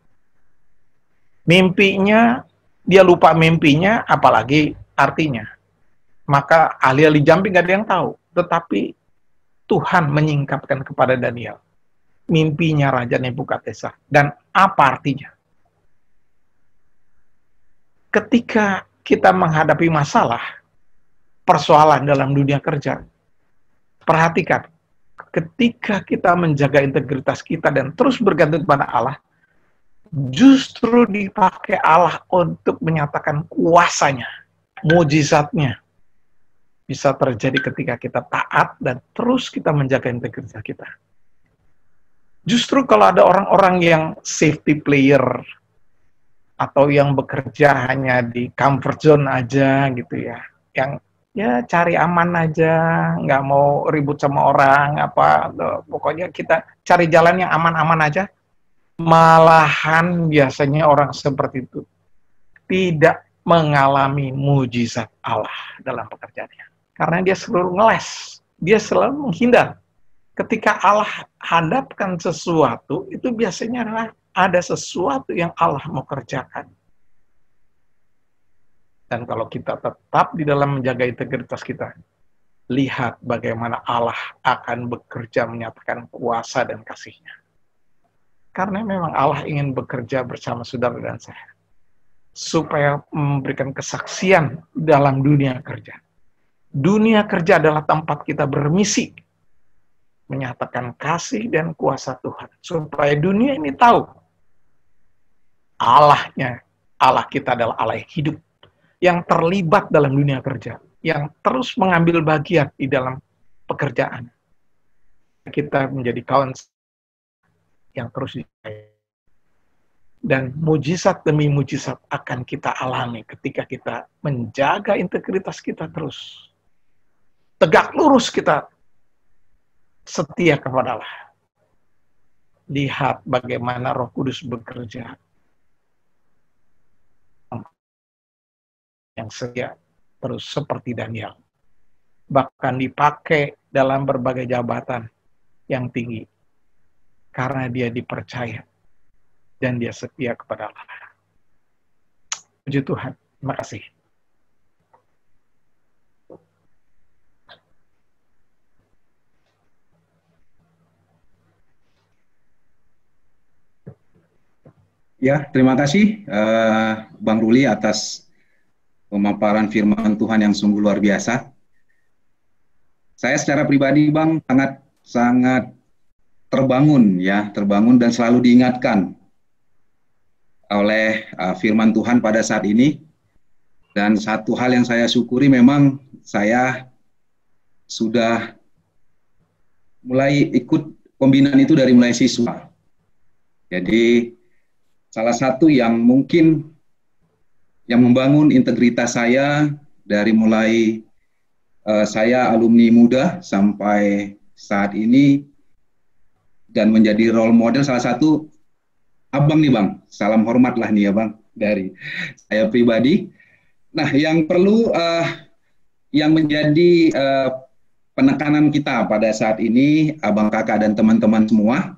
Mimpinya, dia lupa mimpinya, apalagi artinya. Maka ahli-ahli jambi nggak ada yang tahu. Tetapi Tuhan menyingkapkan kepada Daniel mimpinya Raja Nebukadnezar. Dan apa artinya? Ketika kita menghadapi masalah, persoalan dalam dunia kerja, perhatikan, ketika kita menjaga integritas kita dan terus bergantung kepada Allah, justru dipakai Allah untuk menyatakan kuasanya, mujizatnya. Bisa terjadi ketika kita taat dan terus kita menjaga integritas kita. Justru kalau ada orang-orang yang safety player atau yang bekerja hanya di comfort zone aja gitu ya, yang ya cari aman aja, nggak mau ribut sama orang, pokoknya kita cari jalan yang aman-aman aja. Malahan biasanya orang seperti itu tidak mengalami mujizat Allah dalam pekerjaannya. Karena dia selalu ngeles, dia selalu menghindar. Ketika Allah hadapkan sesuatu, itu biasanya adalah ada sesuatu yang Allah mau kerjakan. Dan kalau kita tetap di dalam menjaga integritas kita, lihat bagaimana Allah akan bekerja menyatakan kuasa dan kasih-Nya. Karena memang Allah ingin bekerja bersama saudara dan saya. Supaya memberikan kesaksian dalam dunia kerja. Dunia kerja adalah tempat kita bermisi. Menyatakan kasih dan kuasa Tuhan. Supaya dunia ini tahu. Allah kita adalah Allah yang hidup. Yang terlibat dalam dunia kerja. Yang terus mengambil bagian di dalam pekerjaan. Kita menjadi kawan yang terus dipercaya. Dan mujizat demi mujizat akan kita alami ketika kita menjaga integritas kita terus. Tegak lurus kita setia kepada Allah. Lihat bagaimana Roh Kudus bekerja. Yang setia terus seperti Daniel. Bahkan dipakai dalam berbagai jabatan yang tinggi. Karena dia dipercaya. Dan dia setia kepada Allah. Puji Tuhan. Terima kasih. Ya, terima kasih Bang Ruli atas pemaparan firman Tuhan yang sungguh luar biasa. Saya secara pribadi, Bang, sangat terbangun dan selalu diingatkan oleh firman Tuhan pada saat ini. Dan satu hal yang saya syukuri, memang saya sudah mulai ikut pembinaan itu dari mulai siswa. Jadi salah satu yang mungkin yang membangun integritas saya dari mulai saya alumni muda sampai saat ini dan menjadi role model, salah satu Abang nih Bang. Salam hormat lah nih ya Bang dari saya pribadi. Nah, yang perlu yang menjadi penekanan kita pada saat ini, Abang, Kakak, dan teman-teman semua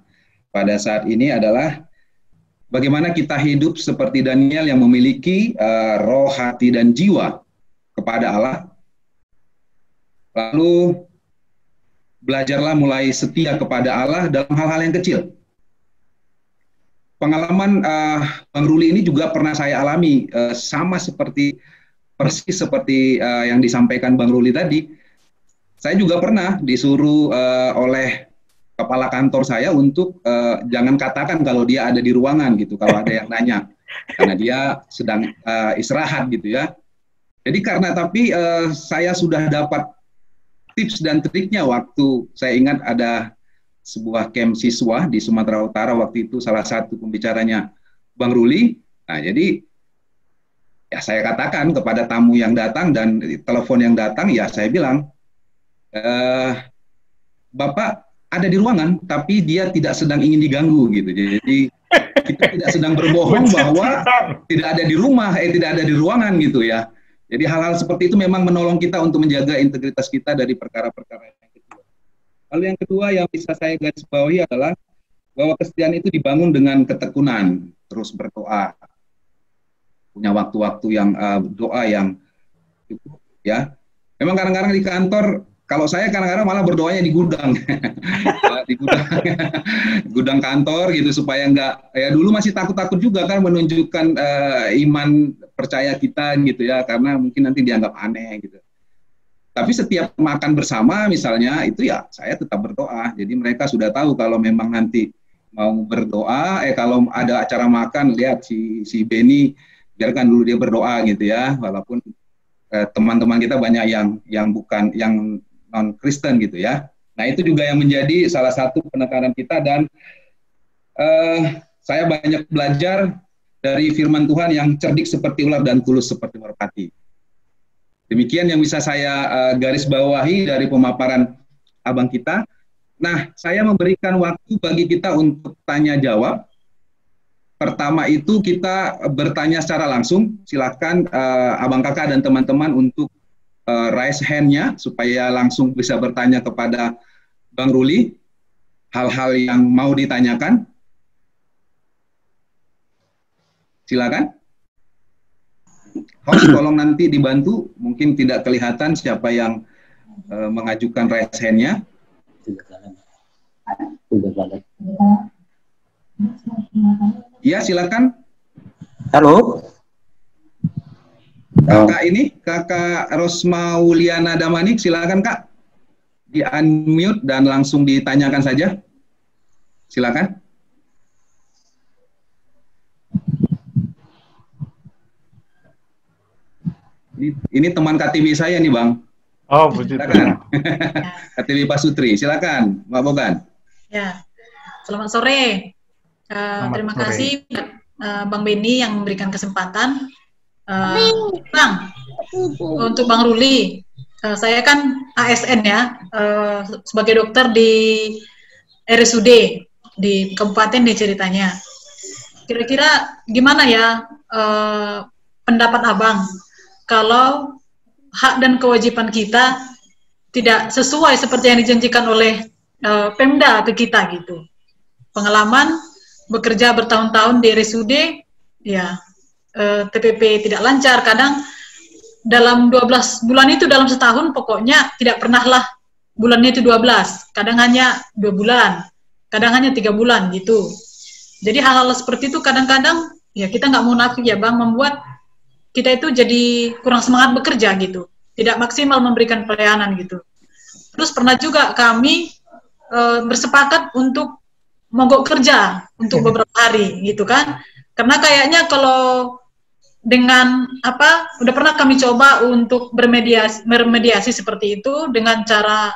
pada saat ini adalah bagaimana kita hidup seperti Daniel yang memiliki roh, hati, dan jiwa kepada Allah. Lalu belajarlah mulai setia kepada Allah dalam hal-hal yang kecil. Pengalaman Bang Ruli ini juga pernah saya alami, persis seperti yang disampaikan Bang Ruli tadi. Saya juga pernah disuruh oleh kepala kantor saya untuk jangan katakan kalau dia ada di ruangan gitu, kalau ada yang nanya, karena dia sedang istirahat gitu ya. Jadi tapi saya sudah dapat tips dan triknya waktu saya ingat ada sebuah camp siswa di Sumatera Utara, waktu itu salah satu pembicaranya Bang Ruli. Nah, jadi ya saya katakan kepada tamu yang datang dan telepon yang datang, ya saya bilang, Bapak ada di ruangan, tapi dia tidak sedang ingin diganggu gitu. Jadi kita tidak sedang berbohong bahwa tidak ada di rumah, tidak ada di ruangan gitu ya. Jadi hal-hal seperti itu memang menolong kita untuk menjaga integritas kita dari perkara-perkara yang kedua. Lalu yang kedua yang bisa saya garis bawahi adalah bahwa kesetiaan itu dibangun dengan ketekunan, terus berdoa, punya waktu-waktu yang doa yang cukup ya. Memang kadang-kadang di kantor, kalau saya kadang-kadang malah berdoanya di gudang, di gudang kantor gitu, supaya enggak, ya dulu masih takut-takut juga kan menunjukkan iman percaya kita gitu ya, karena mungkin nanti dianggap aneh gitu. Tapi setiap makan bersama misalnya itu ya saya tetap berdoa. Jadi mereka sudah tahu kalau memang nanti mau berdoa, kalau ada acara makan, lihat si Benny biarkan dulu dia berdoa gitu ya, walaupun teman-teman kita banyak yang bukan, yang non Kristen gitu ya. Nah, itu juga yang menjadi salah satu penekanan kita, dan saya banyak belajar dari firman Tuhan yang cerdik seperti ular dan tulus seperti merpati. Demikian yang bisa saya garis bawahi dari pemaparan abang kita. Nah, saya memberikan waktu bagi kita untuk tanya jawab. Pertama itu kita bertanya secara langsung. Silakan abang kakak dan teman-teman untuk raise hand-nya supaya langsung bisa bertanya kepada Bang Ruli hal-hal yang mau ditanyakan. Silakan. Host tolong nanti dibantu, mungkin tidak kelihatan siapa yang mengajukan raise hand-nya. Ya, silakan. Halo. Kakak Rosma Wuliana Damanik, silakan Kak. Di-unmute dan langsung ditanyakan saja. Silakan. Ini teman KTB saya nih, Bang. Oh, begitu. Silakan. KTB Pak Sutri, silakan, Mbak Bogan. Ya, selamat sore. Terima kasih Bang Benny yang memberikan kesempatan. Bang, untuk Bang Ruli, saya kan ASN ya, sebagai dokter di RSUD di Kabupaten nih ceritanya. Kira-kira gimana ya pendapat Abang kalau hak dan kewajiban kita tidak sesuai seperti yang dijanjikan oleh Pemda ke kita gitu. Pengalaman bekerja bertahun-tahun di RSUD, ya TPP tidak lancar, kadang dalam 12 bulan itu dalam setahun pokoknya tidak pernahlah bulannya itu 12, kadang hanya 2 bulan, kadang hanya 3 bulan gitu. Jadi hal-hal seperti itu kadang-kadang ya kita nggak munafik ya Bang, membuat kita itu jadi kurang semangat bekerja gitu, tidak maksimal memberikan pelayanan gitu. Terus pernah juga kami bersepakat untuk mogok kerja untuk beberapa hari gitu kan, karena kayaknya kalau dengan udah pernah kami coba untuk bermediasi seperti itu dengan cara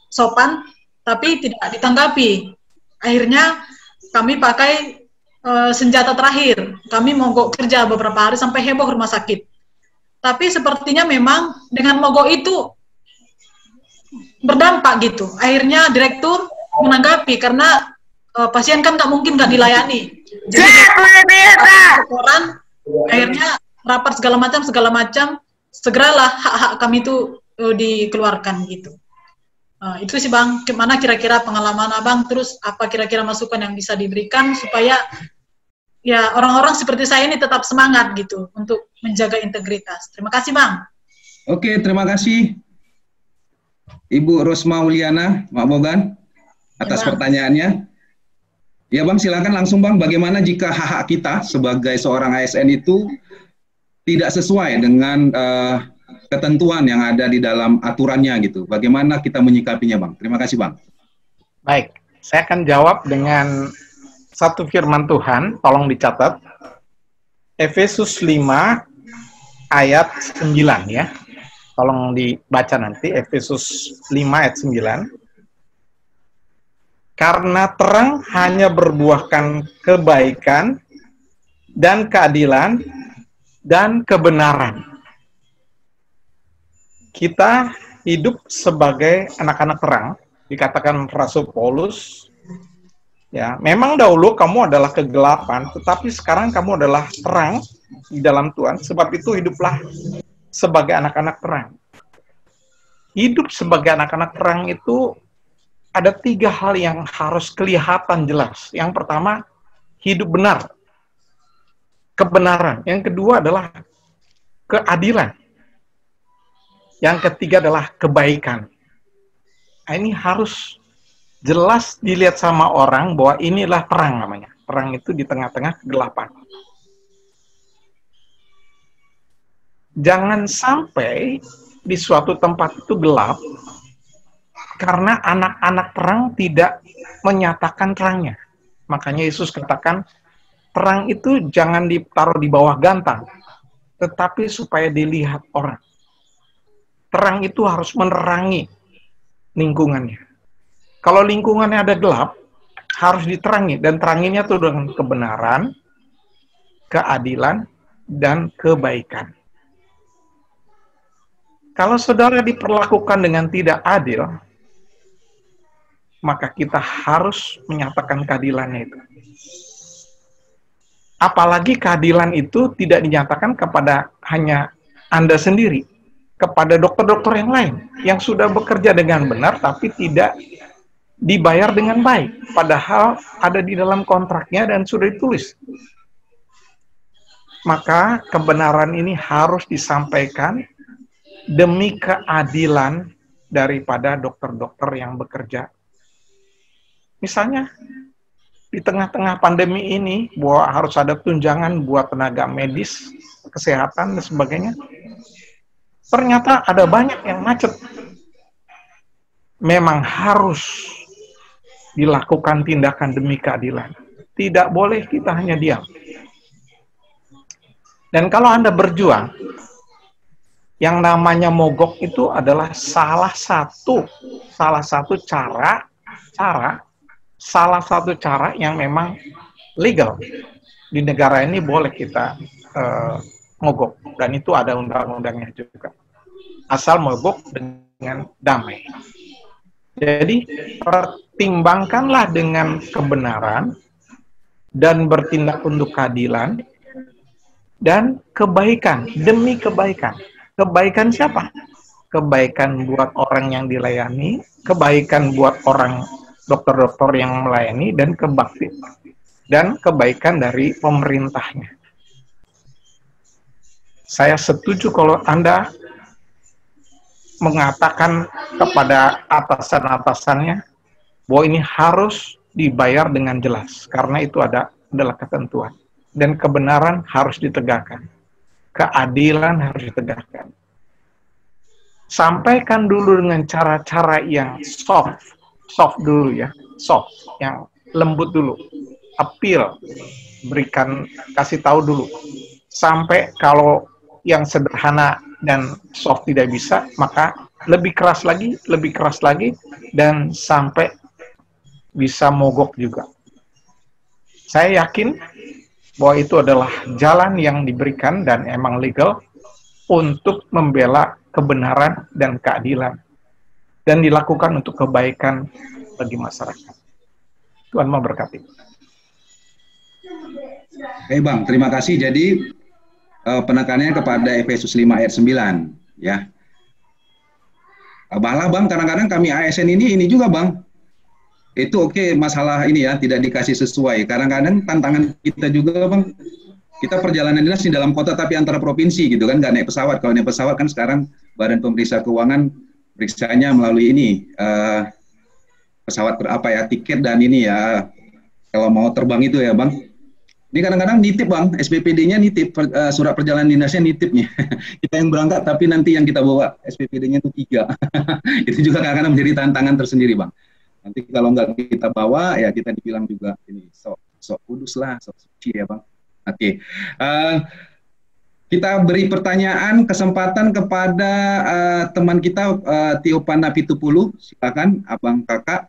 sopan, tapi tidak ditanggapi. Akhirnya kami pakai senjata terakhir, kami mogok kerja beberapa hari sampai heboh rumah sakit. Tapi sepertinya memang dengan mogok itu berdampak gitu. Akhirnya direktur menanggapi karena pasien kan nggak mungkin nggak dilayani. Jadi laporan, akhirnya rapat segala macam, segeralah hak-hak kami itu dikeluarkan gitu. Itu sih Bang, gimana kira-kira pengalaman Abang, terus apa kira-kira masukan yang bisa diberikan supaya ya orang-orang seperti saya ini tetap semangat gitu untuk menjaga integritas. Terima kasih Bang. Oke, terima kasih Ibu Rosma Uliana, Mak Bogan, atas pertanyaannya. Ya Bang, silakan langsung Bang, bagaimana jika hak-hak kita sebagai seorang ASN itu tidak sesuai dengan ketentuan yang ada di dalam aturannya gitu. Bagaimana kita menyikapinya Bang? Terima kasih Bang. Baik, saya akan jawab dengan satu firman Tuhan, tolong dicatat. Efesus 5 ayat 9 ya. Tolong dibaca nanti, Efesus 5 ayat 9. Karena terang hanya berbuahkan kebaikan dan keadilan dan kebenaran. Kita hidup sebagai anak-anak terang, dikatakan Rasul Paulus, ya, memang dahulu kamu adalah kegelapan, tetapi sekarang kamu adalah terang di dalam Tuhan, sebab itu hiduplah sebagai anak-anak terang. Hidup sebagai anak-anak terang itu ada 3 hal yang harus kelihatan jelas. Yang pertama, hidup benar, kebenaran. Yang kedua adalah keadilan. Yang ketiga adalah kebaikan. Nah, ini harus jelas dilihat sama orang bahwa inilah terang namanya. Terang itu di tengah-tengah kegelapan. Jangan sampai di suatu tempat itu gelap karena anak-anak terang tidak menyatakan terangnya. Makanya Yesus katakan, terang itu jangan ditaruh di bawah gantang, tetapi supaya dilihat orang. Terang itu harus menerangi lingkungannya. Kalau lingkungannya ada gelap, harus diterangi. Dan teranginya itu dengan kebenaran, keadilan, dan kebaikan. Kalau saudara diperlakukan dengan tidak adil, maka kita harus menyatakan keadilannya itu. Apalagi keadilan itu tidak dinyatakan kepada hanya Anda sendiri, kepada dokter-dokter yang lain, yang sudah bekerja dengan benar, tapi tidak dibayar dengan baik, padahal ada di dalam kontraknya dan sudah ditulis. Maka kebenaran ini harus disampaikan demi keadilan daripada dokter-dokter yang bekerja. Misalnya, di tengah-tengah pandemi ini, bahwa harus ada tunjangan buat tenaga medis, kesehatan, dan sebagainya, ternyata ada banyak yang macet. Memang harus dilakukan tindakan demi keadilan. Tidak boleh kita hanya diam. Dan kalau Anda berjuang, yang namanya mogok itu adalah salah satu cara yang memang legal. Di negara ini boleh kita mogok, dan itu ada undang-undangnya juga. Asal mogok dengan damai. Jadi, pertimbangkanlah dengan kebenaran dan bertindak untuk keadilan dan kebaikan, demi kebaikan. Kebaikan siapa? Kebaikan buat orang yang dilayani, kebaikan buat orang dokter-dokter yang melayani, dan kebaikan dari pemerintahnya. Saya setuju kalau Anda mengatakan kepada atasan-atasannya bahwa ini harus dibayar dengan jelas, karena itu adalah ketentuan. Dan kebenaran harus ditegakkan. Keadilan harus ditegakkan. Sampaikan dulu dengan cara-cara yang soft dulu ya, soft, yang lembut dulu, appeal, kasih tahu dulu. Sampai kalau yang sederhana dan soft tidak bisa, maka lebih keras lagi, dan sampai bisa mogok juga. Saya yakin bahwa itu adalah jalan yang diberikan dan emang legal untuk membela kebenaran dan keadilan, dan dilakukan untuk kebaikan bagi masyarakat. Tuhan memberkati. Oke Bang, terima kasih. Jadi penekanannya kepada Efesus 5 ayat 9 ya. Malah Bang, kadang-kadang kami ASN ini juga Bang, itu oke, masalah ini ya tidak dikasih sesuai. Kadang-kadang tantangan kita juga Bang, kita perjalanan dinas di dalam kota tapi antar provinsi gitu kan, nggak naik pesawat. Kalau naik pesawat kan sekarang Badan Pemeriksa Keuangan periksanya melalui ini pesawat tiket dan ini ya, kalau mau terbang itu ya Bang. Ini kadang-kadang nitip Bang, SPPD-nya nitip, surat perjalanan dinasnya nitipnya. Kita yang berangkat tapi nanti yang kita bawa SPPD-nya itu 3. Itu juga kadang-kadang menjadi tantangan tersendiri Bang. Nanti kalau nggak kita bawa ya kita dibilang juga ini sok kudus lah, sok suci ya Bang. Oke. Kita beri pertanyaan, kesempatan kepada teman kita Tio Pandapitupulu. Silakan Abang Kakak,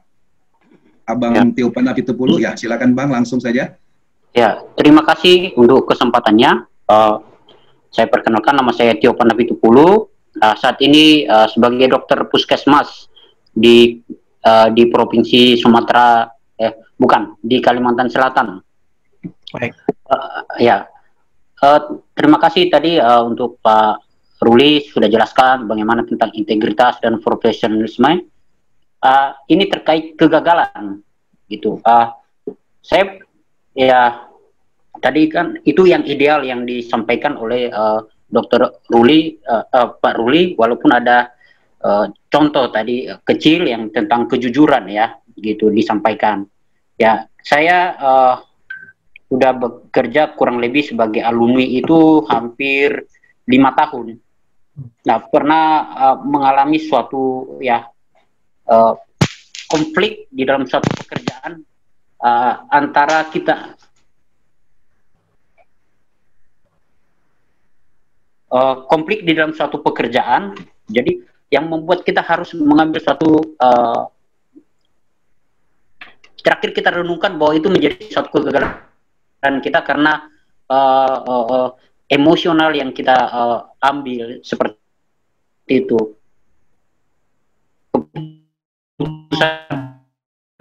Abang ya. Tio Pandapitupulu ya, silakan Bang, langsung saja. Ya, terima kasih untuk kesempatannya. Saya perkenalkan, nama saya Tio Pandapitupulu. Saat ini sebagai dokter puskesmas di Provinsi Sumatera, di Kalimantan Selatan. Baik. Terima kasih tadi untuk Pak Ruli sudah jelaskan bagaimana tentang integritas dan profesionalisme. Ini terkait kegagalan, gitu. Saya tadi kan itu yang ideal yang disampaikan oleh Dr. Ruli, Pak Ruli, walaupun ada contoh tadi kecil yang tentang kejujuran ya, gitu disampaikan. Ya, saya sudah bekerja kurang lebih sebagai alumni itu hampir 5 tahun. Nah, pernah mengalami suatu konflik di dalam suatu pekerjaan antara kita konflik di dalam suatu pekerjaan, jadi yang membuat kita harus mengambil suatu terakhir kita renungkan bahwa itu menjadi suatu kegagalan kita karena emosional yang kita ambil seperti itu, keputusan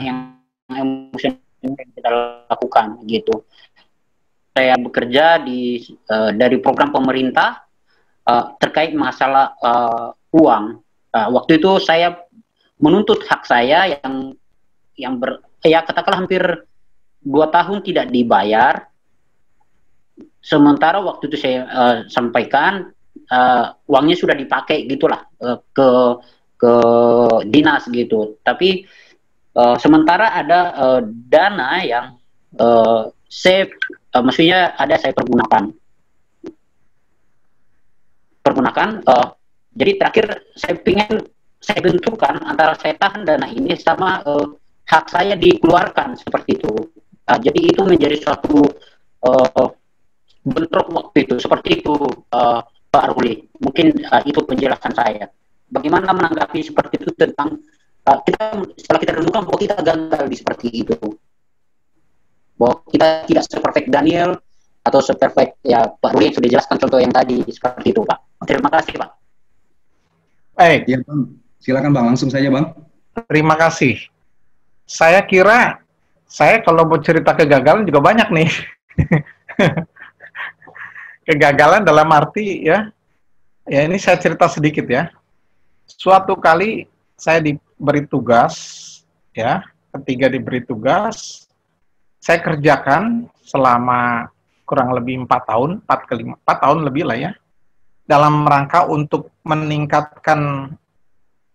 yang emosional yang kita lakukan gitu. Saya bekerja dari program pemerintah terkait masalah uang. Waktu itu saya menuntut hak saya yang katakanlah hampir 2 tahun tidak dibayar. Sementara waktu itu saya sampaikan uangnya sudah dipakai gitulah ke dinas gitu. Tapi sementara ada dana yang maksudnya saya pergunakan. Jadi terakhir saya benturkan antara saya tahan dana ini sama hak saya dikeluarkan seperti itu. Jadi itu menjadi suatu bentrok waktu itu, seperti itu Pak Ruli. Mungkin itu penjelasan saya. Bagaimana menanggapi seperti itu tentang setelah kita renungkan bahwa kita gagal di seperti itu, bahwa kita tidak seperfect Daniel atau seperfect ya Pak Ruli yang sudah jelaskan contoh yang tadi seperti itu Pak. Terima kasih Pak. Baik, ya, Bang. Silakan Bang, langsung saja Bang. Terima kasih. Saya kira saya kalau mau cerita kegagalan juga banyak nih. Kegagalan dalam arti ya ini saya cerita sedikit ya. Suatu kali saya diberi tugas ya, ketika diberi tugas saya kerjakan selama kurang lebih 4 tahun, 4 tahun lebih lah ya, dalam rangka untuk meningkatkan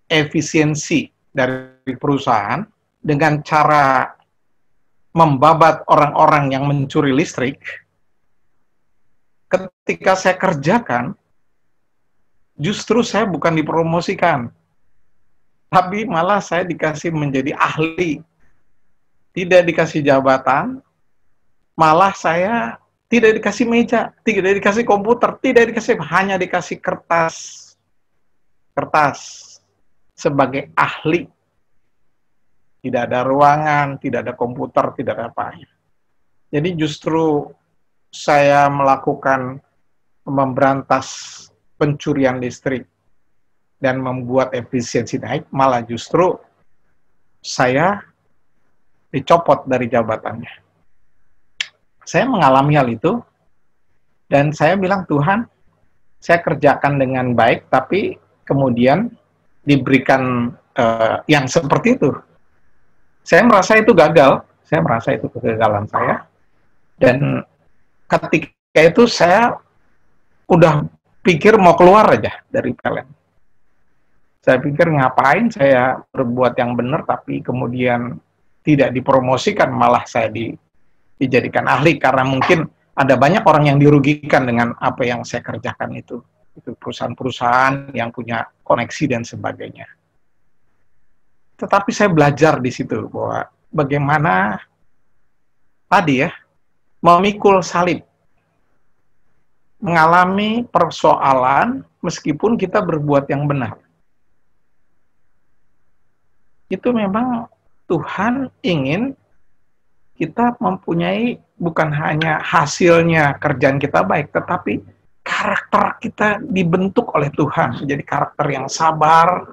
efisiensi dari perusahaan dengan cara membabat orang-orang yang mencuri listrik, ketika saya kerjakan, justru saya bukan dipromosikan, tapi malah saya dikasih menjadi ahli, tidak dikasih jabatan, malah saya tidak dikasih meja, tidak dikasih komputer, tidak dikasih, hanya dikasih kertas sebagai ahli. Tidak ada ruangan, tidak ada komputer, tidak ada apa. Jadi justru saya melakukan memberantas pencurian listrik dan membuat efisiensi naik, malah justru saya dicopot dari jabatannya. Saya mengalami hal itu, dan saya bilang, Tuhan, saya kerjakan dengan baik, tapi kemudian diberikan yang seperti itu. Saya merasa itu gagal, saya merasa itu kegagalan saya, dan ketika itu saya udah pikir mau keluar aja dari PLN. Saya pikir ngapain saya berbuat yang benar, tapi kemudian tidak dipromosikan, malah saya dijadikan ahli, karena mungkin ada banyak orang yang dirugikan dengan apa yang saya kerjakan itu perusahaan-perusahaan yang punya koneksi dan sebagainya. Tetapi saya belajar di situ bahwa bagaimana tadi ya, memikul salib, mengalami persoalan meskipun kita berbuat yang benar. Itu memang Tuhan ingin kita mempunyai bukan hanya hasilnya kerjaan kita baik, tetapi karakter kita dibentuk oleh Tuhan menjadi karakter yang sabar,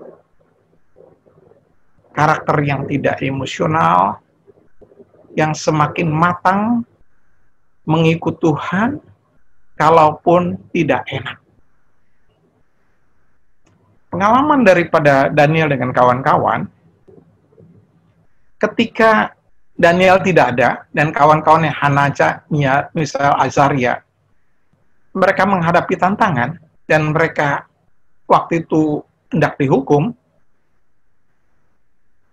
karakter yang tidak emosional, yang semakin matang mengikut Tuhan, kalaupun tidak enak. Pengalaman daripada Daniel dengan kawan-kawan, ketika Daniel tidak ada, dan kawan-kawannya Hanaja, Misael, Azaria, mereka menghadapi tantangan, dan mereka waktu itu hendak dihukum,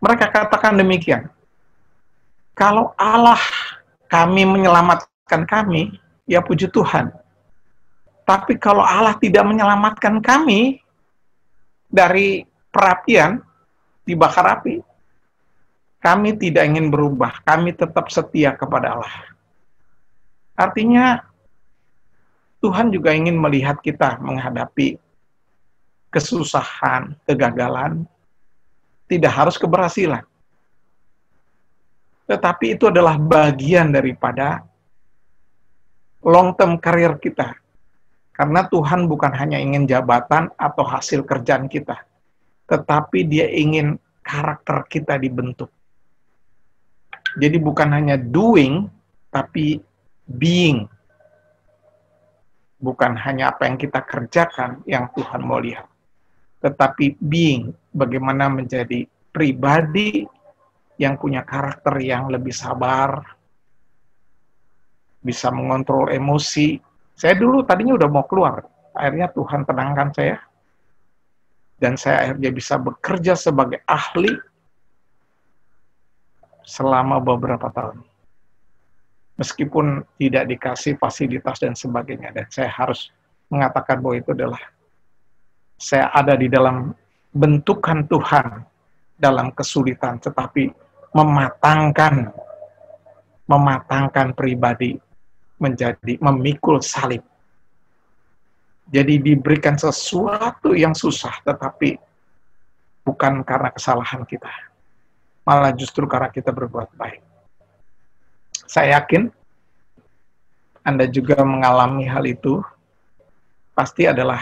mereka katakan demikian, kalau Allah kami menyelamatkan kami, ya puji Tuhan. Tapi kalau Allah tidak menyelamatkan kami dari perapian, dibakar api, kami tidak ingin berubah, kami tetap setia kepada Allah. Artinya, Tuhan juga ingin melihat kita menghadapi kesusahan, kegagalan, tidak harus keberhasilan. Tetapi itu adalah bagian daripada long-term karir kita. Karena Tuhan bukan hanya ingin jabatan atau hasil kerjaan kita, tetapi Dia ingin karakter kita dibentuk. Jadi bukan hanya doing, tapi being. Bukan hanya apa yang kita kerjakan yang Tuhan mau lihat, tetapi being, bagaimana menjadi pribadi yang punya karakter yang lebih sabar, bisa mengontrol emosi. Saya dulu tadinya udah mau keluar, akhirnya Tuhan tenangkan saya, dan saya akhirnya bisa bekerja sebagai ahli selama beberapa tahun. Meskipun tidak dikasih fasilitas dan sebagainya, dan saya harus mengatakan bahwa itu adalah saya ada di dalam bentukan Tuhan dalam kesulitan, tetapi mematangkan pribadi menjadi memikul salib. Jadi diberikan sesuatu yang susah, tetapi bukan karena kesalahan kita, malah justru karena kita berbuat baik. Saya yakin Anda juga mengalami hal itu, pasti adalah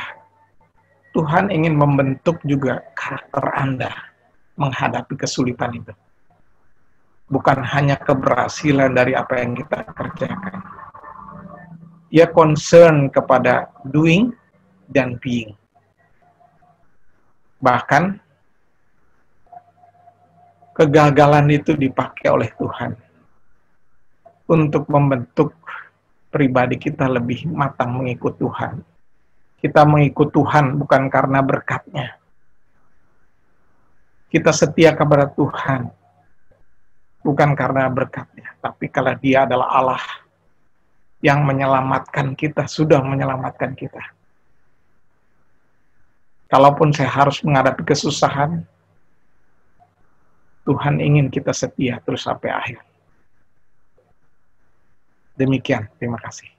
Tuhan ingin membentuk juga karakter Anda menghadapi kesulitan itu. Bukan hanya keberhasilan dari apa yang kita kerjakan. Ia concern kepada doing dan being. Bahkan, kegagalan itu dipakai oleh Tuhan untuk membentuk pribadi kita lebih matang mengikut Tuhan. Kita mengikut Tuhan bukan karena berkatnya. Kita setia kepada Tuhan bukan karena berkatnya, tapi karena Dia adalah Allah yang menyelamatkan kita, sudah menyelamatkan kita. Kalaupun saya harus menghadapi kesusahan, Tuhan ingin kita setia terus sampai akhir. Demikian, terima kasih.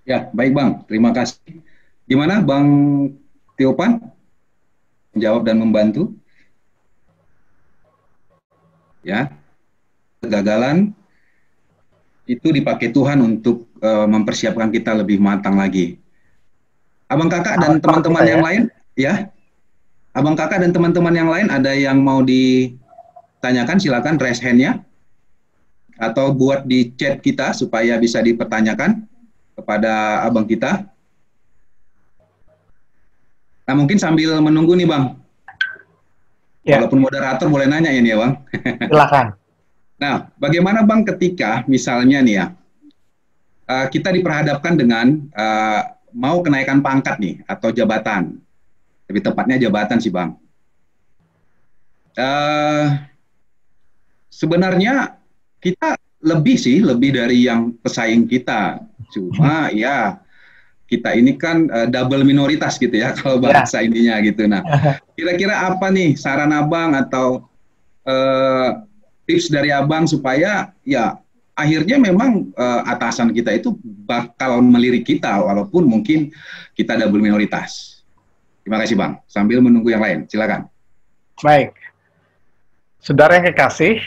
Ya, baik Bang, terima kasih. Gimana Bang Tiopan? Menjawab dan membantu? Ya, kegagalan itu dipakai Tuhan untuk mempersiapkan kita lebih matang lagi. Abang kakak dan teman-teman yang lain, ya. Abang kakak dan teman-teman yang lain ada yang mau ditanyakan, silakan raise hand-nya atau buat di chat kita supaya bisa dipertanyakan kepada abang kita. Nah, mungkin sambil menunggu nih Bang. Ya. Walaupun moderator boleh nanya ini ya Bang. Silakan. Nah, bagaimana Bang ketika misalnya nih ya, kita diperhadapkan dengan mau kenaikan pangkat nih atau jabatan, lebih tepatnya jabatan sih Bang. Sebenarnya kita lebih dari yang pesaing kita, cuma ya kita ini kan double minoritas gitu ya kalau bahasa ininya gitu. Nah, kira-kira apa nih saran Abang atau tips dari Abang supaya ya akhirnya memang atasan kita itu bakal melirik kita walaupun mungkin kita double minoritas. Terima kasih Bang. Sambil menunggu yang lain, silakan. Baik. Saudara yang kekasih,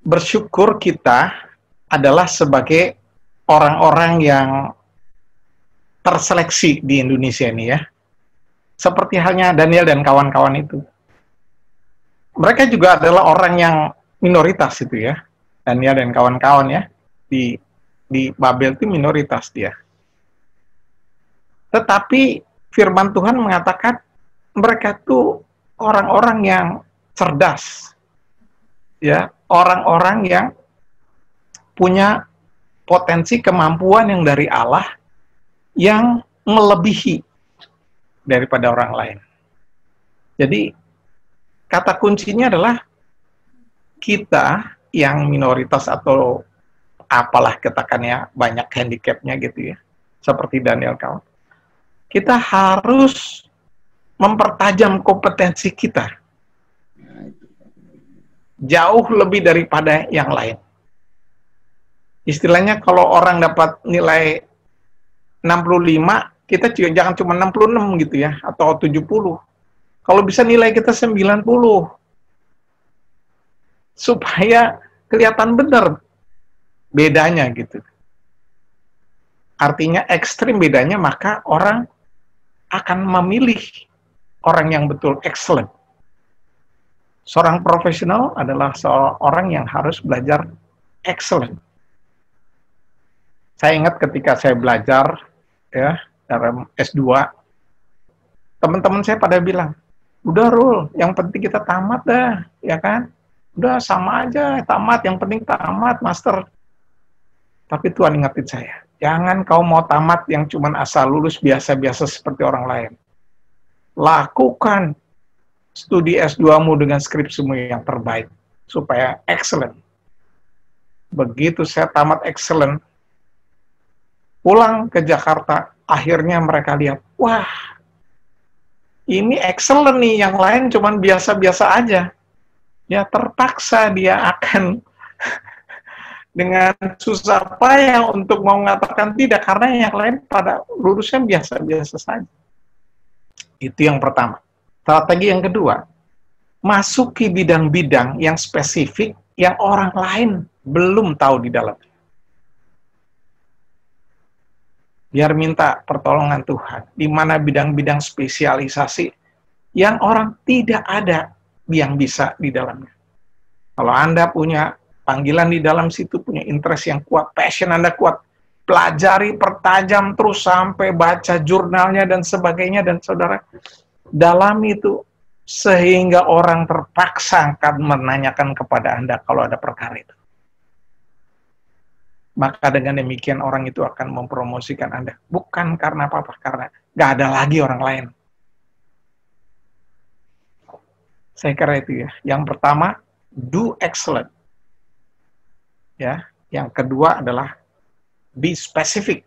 bersyukur kita adalah sebagai orang-orang yang terseleksi di Indonesia ini ya. Seperti halnya Daniel dan kawan-kawan itu. Mereka juga adalah orang yang minoritas itu ya. Daniel dan kawan-kawan ya. Di Babel itu minoritas dia. Tetapi firman Tuhan mengatakan mereka itu orang-orang yang cerdas. Ya, orang-orang yang punya potensi kemampuan yang dari Allah yang melebihi daripada orang lain. Jadi kata kuncinya adalah kita yang minoritas atau apalah katakannya banyak handicapnya gitu ya, seperti Daniel kawan. Kita harus mempertajam kompetensi kita jauh lebih daripada yang lain. Istilahnya kalau orang dapat nilai 65, kita juga jangan cuma 66 gitu ya, atau 70. Kalau bisa nilai kita 90. Supaya kelihatan benar bedanya gitu. Artinya ekstrim bedanya, maka orang akan memilih orang yang betul excellent. Seorang profesional adalah seorang yang harus belajar excellent. Saya ingat ketika saya belajar ya dalam S2, teman-teman saya pada bilang, udah Rul, yang penting kita tamat dah, ya kan? Udah sama aja, tamat, yang penting tamat, master. Tapi Tuhan ingetin saya, jangan kau mau tamat yang cuman asal lulus biasa-biasa seperti orang lain. Lakukan studi S2-mu dengan skripsimu yang terbaik, supaya excellent. Begitu saya tamat excellent, pulang ke Jakarta, akhirnya mereka lihat, wah, ini excellent nih, yang lain cuman biasa-biasa aja. Ya terpaksa dia akan dengan susah payah untuk mau mengatakan tidak, karena yang lain pada lulusnya biasa-biasa saja. Itu yang pertama. Strategi yang kedua, masuki bidang-bidang yang spesifik yang orang lain belum tahu di dalamnya. Biar minta pertolongan Tuhan, di mana bidang-bidang spesialisasi yang orang tidak ada yang bisa di dalamnya. Kalau Anda punya panggilan di dalam situ, punya interest yang kuat, passion Anda kuat, pelajari, pertajam terus sampai baca jurnalnya dan sebagainya, dan saudara, dalam itu sehingga orang terpaksa akan menanyakan kepada Anda kalau ada perkara itu. Maka dengan demikian orang itu akan mempromosikan Anda. Bukan karena apa-apa, karena nggak ada lagi orang lain. Saya kira itu ya. Yang pertama, do excellent. Ya, yang kedua adalah be specific.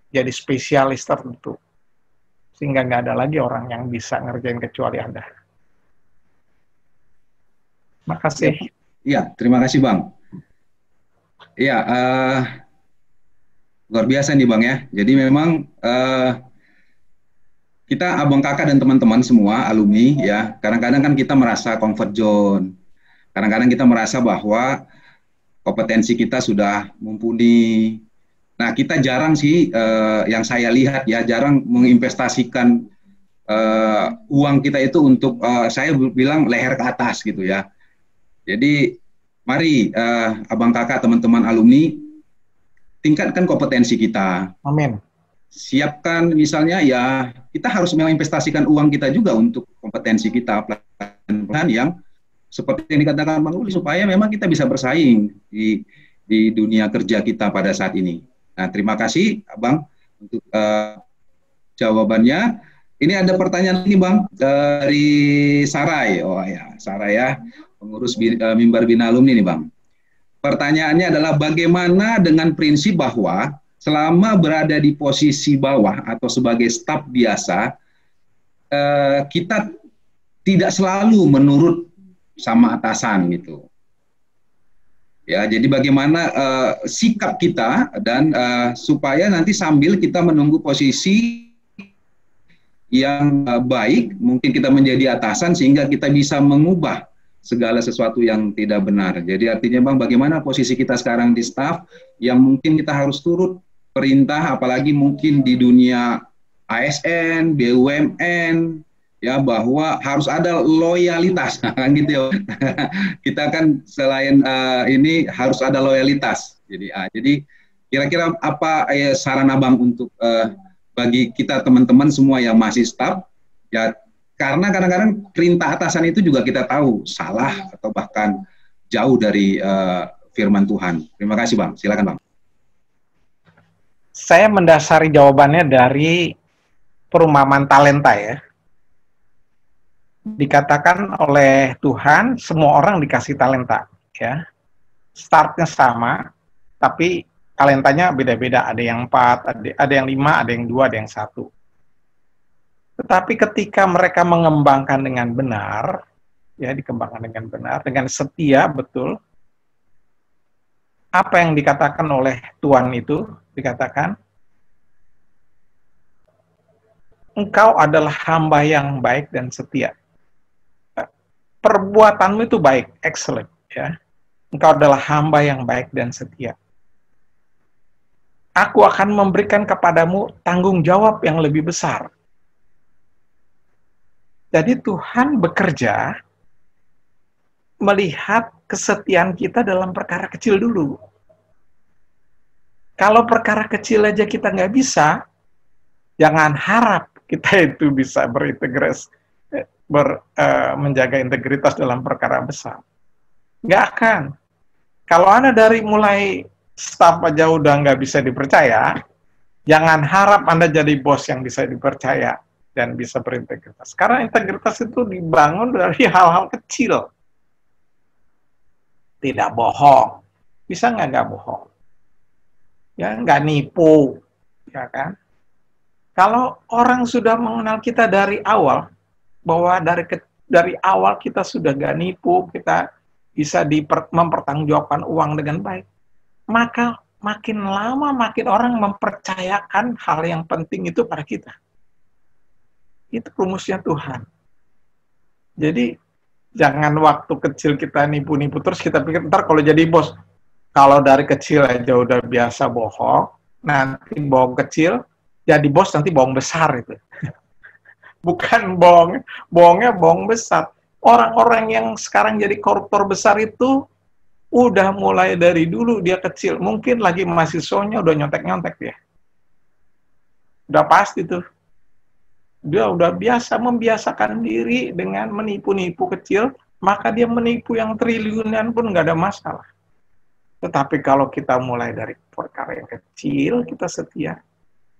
Jadi spesialis tertentu. Sehingga nggak ada lagi orang yang bisa ngerjain kecuali Anda. Makasih. Iya, terima kasih Bang. Iya, luar biasa nih Bang ya. Jadi memang kita abang kakak dan teman-teman semua alumni ya, kadang-kadang kan kita merasa comfort zone. Kadang-kadang kita merasa bahwa kompetensi kita sudah mumpuni. Nah, kita jarang sih yang saya lihat ya, jarang menginvestasikan uang kita itu untuk saya bilang leher ke atas gitu ya. Jadi mari abang kakak teman-teman alumni tingkatkan kompetensi kita. Amin. Siapkan misalnya ya kita harus menginvestasikan uang kita juga untuk kompetensi kita pelatihan yang seperti yang dikatakan Bang Ruli supaya memang kita bisa bersaing di dunia kerja kita pada saat ini. Nah, terima kasih Abang untuk jawabannya. Ini ada pertanyaan ini Bang dari Sarai. Oh ya, Sarai ya, pengurus Mimbar Bina Alumni nih Bang. Pertanyaannya adalah bagaimana dengan prinsip bahwa selama berada di posisi bawah atau sebagai staf biasa, kita tidak selalu menurut sama atasan gitu. Ya, jadi bagaimana sikap kita dan supaya nanti sambil kita menunggu posisi yang baik, mungkin kita menjadi atasan sehingga kita bisa mengubah segala sesuatu yang tidak benar. Jadi artinya Bang, bagaimana posisi kita sekarang di staf yang mungkin kita harus turut perintah, apalagi mungkin di dunia ASN, BUMN, ya bahwa harus ada loyalitas, kan gitu ya. Kita kan selain ini harus ada loyalitas. Jadi kira-kira apa saran Abang untuk bagi kita teman-teman semua yang masih staf, ya karena kadang-kadang perintah atasan itu juga kita tahu salah atau bahkan jauh dari firman Tuhan. Terima kasih Bang, silakan Bang. Saya mendasari jawabannya dari perumpamaan talenta ya. Dikatakan oleh Tuhan, semua orang dikasih talenta. Ya, startnya sama, tapi talentanya beda-beda. Ada yang 4, ada yang 5, ada yang 2, ada yang 1. Tetapi ketika mereka mengembangkan dengan benar, ya dikembangkan dengan benar, dengan setia, betul. Apa yang dikatakan oleh Tuhan itu, dikatakan, engkau adalah hamba yang baik dan setia. Perbuatanmu itu baik, excellent. Ya. Engkau adalah hamba yang baik dan setia. Aku akan memberikan kepadamu tanggung jawab yang lebih besar. Jadi Tuhan bekerja melihat kesetiaan kita dalam perkara kecil dulu. Kalau perkara kecil aja kita nggak bisa, jangan harap kita itu bisa menjaga integritas dalam perkara besar. Nggak akan. Kalau Anda dari mulai staf aja udah nggak bisa dipercaya, jangan harap Anda jadi bos yang bisa dipercaya dan bisa berintegritas. Karena integritas itu dibangun dari hal-hal kecil. Tidak bohong. Bisa nggak bohong? Ya, nggak nipu. Ya kan? Kalau orang sudah mengenal kita dari awal, bahwa dari awal kita sudah nggak nipu, kita bisa mempertanggungjawabkan uang dengan baik, maka makin lama makin orang mempercayakan hal yang penting itu pada kita. Itu rumusnya Tuhan. Jadi jangan waktu kecil kita nipu-nipu terus kita pikir ntar kalau jadi bos, kalau dari kecil aja udah biasa bohong, nanti bohong kecil, jadi bos nanti bohong besar itu. Bukan bohongnya bohong besar. Orang-orang yang sekarang jadi koruptor besar itu udah mulai dari dulu dia kecil. Mungkin lagi mahasiswanya udah nyontek-nyontek dia. Udah pasti tuh. Dia udah membiasakan diri dengan menipu-nipu kecil, maka dia menipu yang triliunan pun nggak ada masalah. Tetapi kalau kita mulai dari perkara yang kecil, kita setia.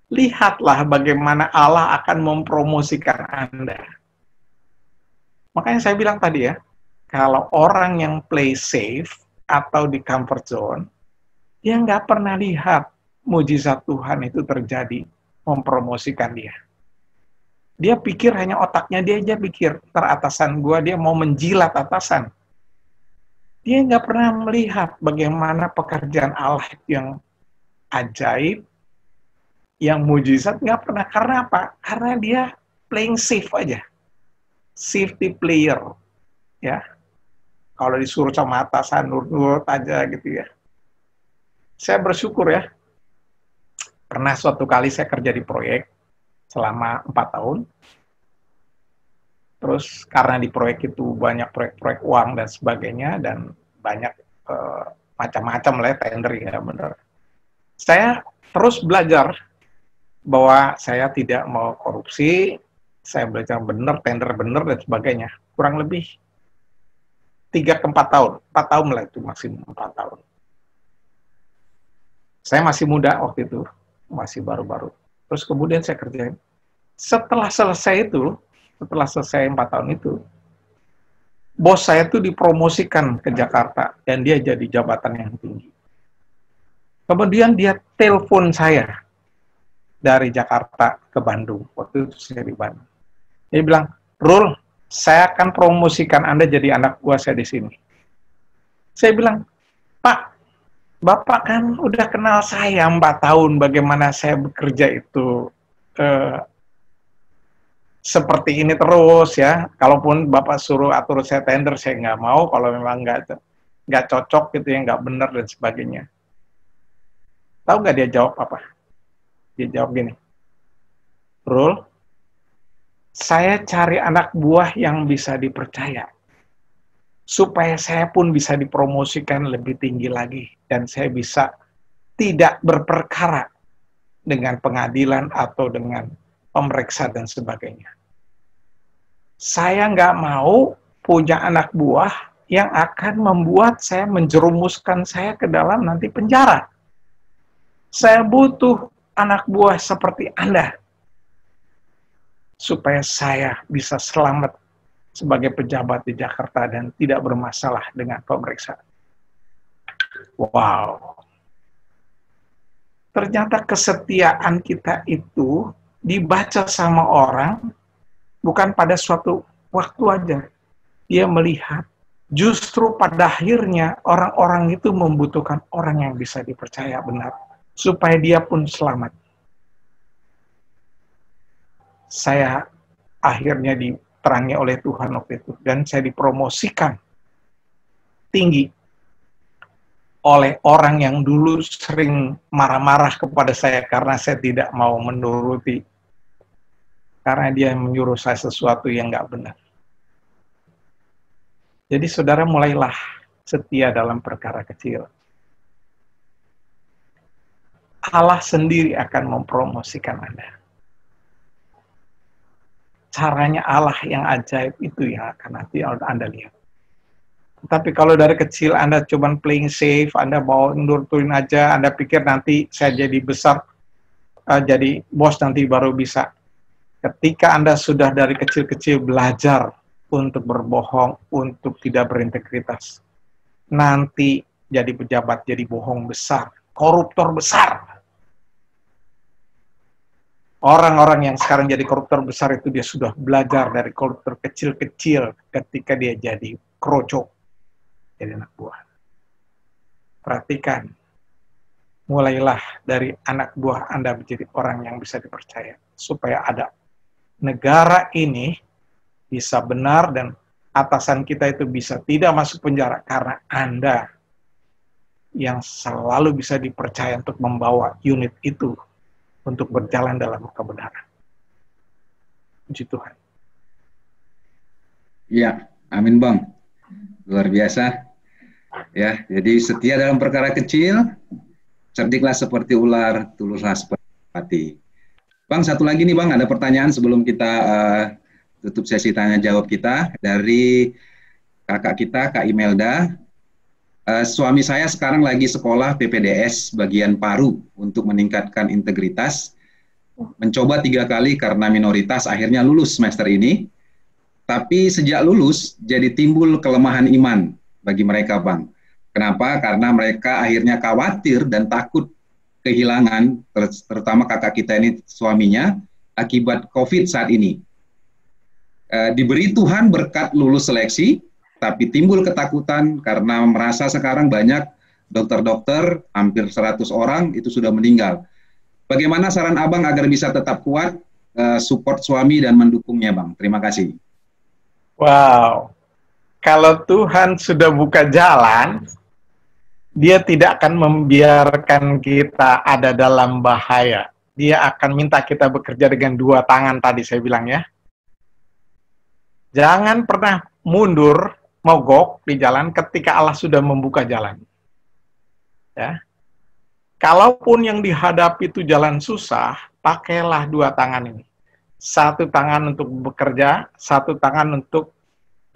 Lihatlah bagaimana Allah akan mempromosikan Anda. Makanya saya bilang tadi ya, kalau orang yang play safe atau di comfort zone, dia nggak pernah lihat mujizat Tuhan itu terjadi, mempromosikan dia. Dia pikir hanya otaknya dia aja pikir, teratasan gua, dia mau menjilat atasan. Dia nggak pernah melihat bagaimana pekerjaan Allah yang ajaib, yang mujizat, nggak pernah. Karena apa? Karena dia playing safe aja. Safety player. Ya. Kalau disuruh sama atasan, nurut aja gitu ya. Saya bersyukur ya. Pernah suatu kali saya kerja di proyek selama 4 tahun. Terus karena di proyek itu banyak proyek-proyek uang dan sebagainya, dan banyak macam-macam lah ya, tendering ya benar. Saya terus belajar bahwa saya tidak mau korupsi, saya belajar benar, tender benar dan sebagainya. Kurang lebih 3 ke 4 tahun. 4 tahun lah itu, maksimum 4 tahun. Saya masih muda waktu itu, masih baru-baru. Terus kemudian saya kerjain. Setelah selesai 4 tahun itu, bos saya itu dipromosikan ke Jakarta dan dia jadi jabatan yang tinggi. Kemudian dia telepon saya dari Jakarta ke Bandung. Waktu itu saya di Bandung. Dia bilang, "Rul, saya akan promosikan Anda jadi anak buah saya di sini." Saya bilang, "Pak, Bapak kan udah kenal saya 4 tahun, bagaimana saya bekerja itu seperti ini terus ya. Kalaupun Bapak suruh atur saya tender, saya nggak mau. Kalau memang nggak cocok gitu ya, nggak benar dan sebagainya." Tahu nggak dia jawab apa? Dia jawab gini, "Rul, saya cari anak buah yang bisa dipercaya, supaya saya pun bisa dipromosikan lebih tinggi lagi, dan saya bisa tidak berperkara dengan pengadilan atau dengan pemeriksa dan sebagainya. Saya nggak mau punya anak buah yang akan membuat saya menjerumuskan saya ke dalam nanti penjara. Saya butuh anak buah seperti Anda, supaya saya bisa selamat sebagai pejabat di Jakarta dan tidak bermasalah dengan pemeriksaan." Wow. Ternyata kesetiaan kita itu dibaca sama orang bukan pada suatu waktu aja. Dia melihat justru pada akhirnya orang-orang itu membutuhkan orang yang bisa dipercaya benar, supaya dia pun selamat. Saya akhirnya diterangi oleh Tuhan waktu itu, dan saya dipromosikan tinggi oleh orang yang dulu sering marah-marah kepada saya karena saya tidak mau menuruti, karena dia menyuruh saya sesuatu yang nggak benar. Jadi saudara, mulailah setia dalam perkara kecil. Allah sendiri akan mempromosikan Anda. Caranya Allah yang ajaib itu yang akan nanti Anda lihat. Tapi kalau dari kecil Anda cuma playing safe, Anda mau nurutin aja, Anda pikir nanti saya jadi besar, jadi bos nanti baru bisa. Ketika Anda sudah dari kecil-kecil belajar untuk berbohong, untuk tidak berintegritas, nanti jadi pejabat, jadi bohong besar, koruptor besar. Orang-orang yang sekarang jadi koruptor besar itu dia sudah belajar dari koruptor kecil-kecil ketika dia jadi kroco, jadi anak buah. Perhatikan, mulailah dari anak buah Anda menjadi orang yang bisa dipercaya, supaya ada negara ini bisa benar dan atasan kita itu bisa tidak masuk penjara karena Anda yang selalu bisa dipercaya untuk membawa unit itu untuk berjalan dalam kebenaran. Puji Tuhan. Iya, amin Bang. Luar biasa. Ya, jadi setia dalam perkara kecil, cerdiklah seperti ular, tuluslah seperti merpati. Bang, satu lagi nih Bang, ada pertanyaan sebelum kita tutup sesi tanya jawab kita dari kakak kita, Kak Imelda. Suami saya sekarang lagi sekolah PPDS bagian paru untuk meningkatkan integritas. Mencoba 3 kali karena minoritas, akhirnya lulus semester ini. Tapi sejak lulus jadi timbul kelemahan iman bagi mereka, Bang. Kenapa? Karena mereka akhirnya khawatir dan takut kehilangan, terutama kakak kita ini suaminya, akibat COVID saat ini. Diberi Tuhan berkat lulus seleksi, tapi timbul ketakutan karena merasa sekarang banyak dokter-dokter, hampir 100 orang itu sudah meninggal. Bagaimana saran Abang agar bisa tetap kuat, support suami dan mendukungnya, Bang? Terima kasih. Wow, kalau Tuhan sudah buka jalan, Dia tidak akan membiarkan kita ada dalam bahaya. Dia akan minta kita bekerja dengan dua tangan tadi saya bilang ya. Jangan pernah mundur, mogok di jalan ketika Allah sudah membuka jalan. Ya. Kalaupun yang dihadapi itu jalan susah, pakailah dua tangan ini. Satu tangan untuk bekerja, satu tangan untuk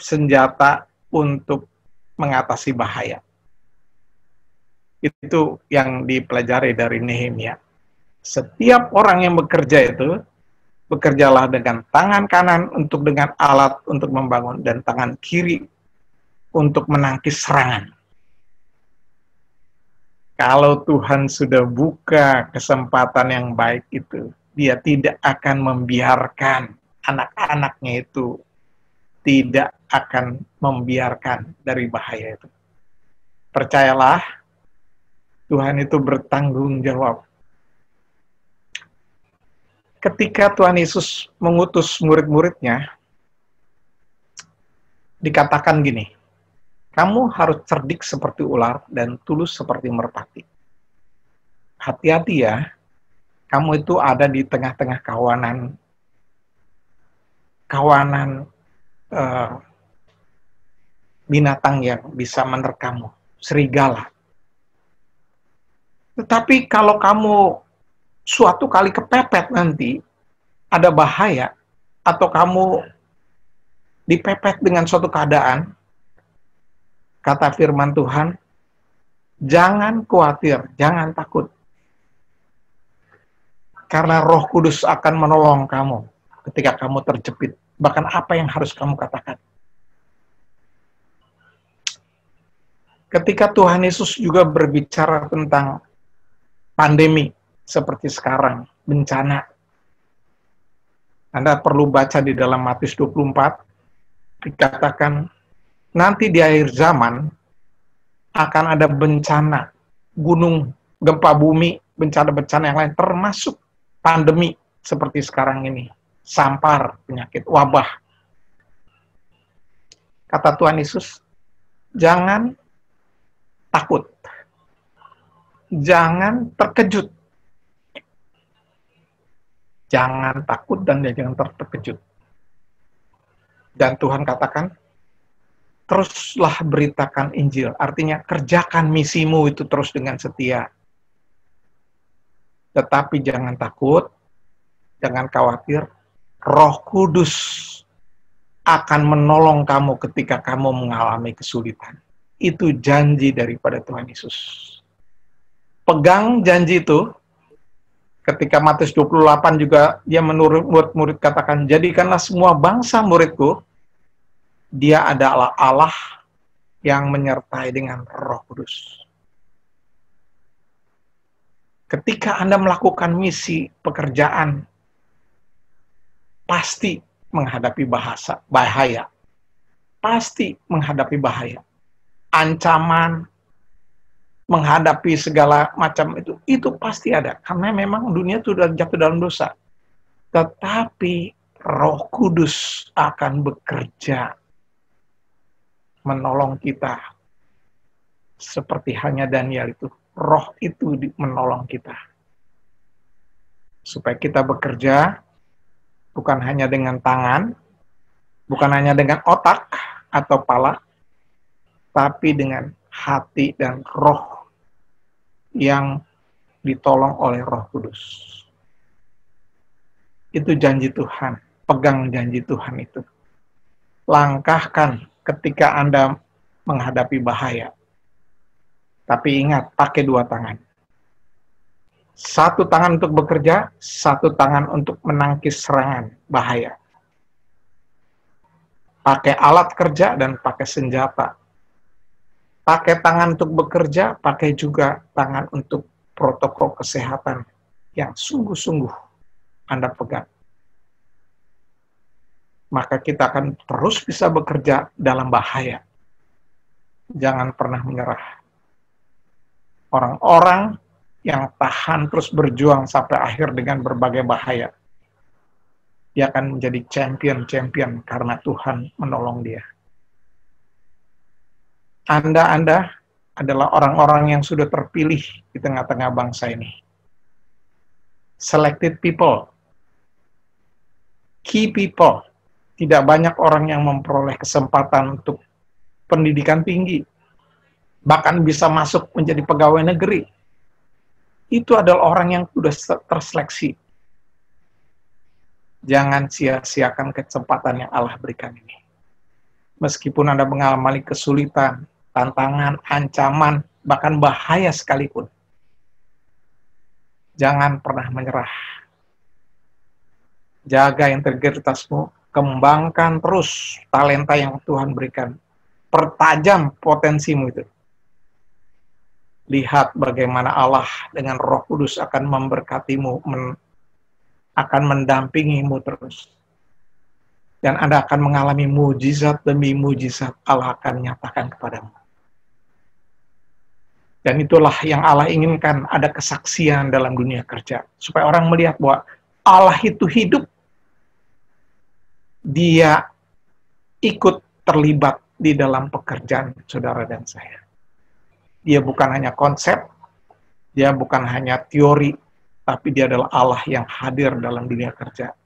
senjata untuk mengatasi bahaya. Itu yang dipelajari dari Nehemia. Setiap orang yang bekerja itu, bekerjalah dengan tangan kanan untuk dengan alat untuk membangun, dan tangan kiri untuk menangkis serangan. Kalau Tuhan sudah buka kesempatan yang baik itu, Dia tidak akan membiarkan anak-anaknya itu, tidak akan membiarkan dari bahaya itu. Percayalah, Tuhan itu bertanggung jawab. Ketika Tuhan Yesus mengutus murid-muridnya, dikatakan gini, kamu harus cerdik seperti ular dan tulus seperti merpati. Hati-hati ya, kamu itu ada di tengah-tengah kawanan binatang yang bisa menerkammu, serigala. Tetapi kalau kamu suatu kali kepepet nanti, ada bahaya, atau kamu dipepet dengan suatu keadaan, kata firman Tuhan, jangan khawatir, jangan takut. Karena Roh Kudus akan menolong kamu ketika kamu terjepit. Bahkan apa yang harus kamu katakan. Ketika Tuhan Yesus juga berbicara tentang pandemi seperti sekarang, bencana. Anda perlu baca di dalam Matius 24, dikatakan, nanti di akhir zaman akan ada bencana, gunung, gempa bumi, bencana-bencana yang lain, termasuk pandemi seperti sekarang ini, sampar, penyakit, wabah. Kata Tuhan Yesus, jangan takut. Jangan terkejut. Jangan takut dan jangan terkejut. Dan Tuhan katakan, teruslah beritakan Injil. Artinya, kerjakan misimu itu terus dengan setia. Tetapi jangan takut, jangan khawatir. Roh Kudus akan menolong kamu ketika kamu mengalami kesulitan. Itu janji daripada Tuhan Yesus. Pegang janji itu, ketika Matius 28 juga dia menurut murid-murid katakan, jadikanlah semua bangsa muridku, Dia adalah Allah yang menyertai dengan Roh Kudus. Ketika Anda melakukan misi pekerjaan, pasti menghadapi bahaya. Pasti menghadapi bahaya. Ancaman, menghadapi segala macam itu pasti ada. Karena memang dunia sudah jatuh dalam dosa. Tetapi Roh Kudus akan bekerja menolong kita. Seperti hanya Daniel itu. Roh itu menolong kita. Supaya kita bekerja bukan hanya dengan tangan, bukan hanya dengan otak atau kepala, tapi dengan hati dan roh yang ditolong oleh Roh Kudus. Itu janji Tuhan. Pegang janji Tuhan itu. Langkahkan ketika Anda menghadapi bahaya. Tapi ingat, pakai dua tangan. Satu tangan untuk bekerja, satu tangan untuk menangkis serangan bahaya. pakai alat kerja dan pakai senjata. Pakai tangan untuk bekerja, pakai juga tangan untuk protokol kesehatan yang sungguh-sungguh Anda pegang. Maka kita akan terus bisa bekerja dalam bahaya. Jangan pernah menyerah. Orang-orang yang tahan terus berjuang sampai akhir dengan berbagai bahaya, dia akan menjadi champion karena Tuhan menolong dia. Anda adalah orang-orang yang sudah terpilih di tengah-tengah bangsa ini. Selected people, key people. Tidak banyak orang yang memperoleh kesempatan untuk pendidikan tinggi, bahkan bisa masuk menjadi pegawai negeri. Itu adalah orang yang sudah terseleksi. Jangan sia-siakan kesempatan yang Allah berikan ini. Meskipun Anda mengalami kesulitan, tantangan, ancaman, bahkan bahaya sekalipun, jangan pernah menyerah. Jaga integritasmu, kembangkan terus talenta yang Tuhan berikan. Pertajam potensimu itu. Lihat bagaimana Allah dengan Roh Kudus akan memberkatimu, akan mendampingimu terus. Dan Anda akan mengalami mujizat demi mujizat Allah akan nyatakan kepadamu. Dan itulah yang Allah inginkan, ada kesaksian dalam dunia kerja. Supaya orang melihat bahwa Allah itu hidup. Dia ikut terlibat di dalam pekerjaan saudara dan saya. Dia bukan hanya konsep, dia bukan hanya teori, tapi dia adalah Allah yang hadir dalam dunia kerja,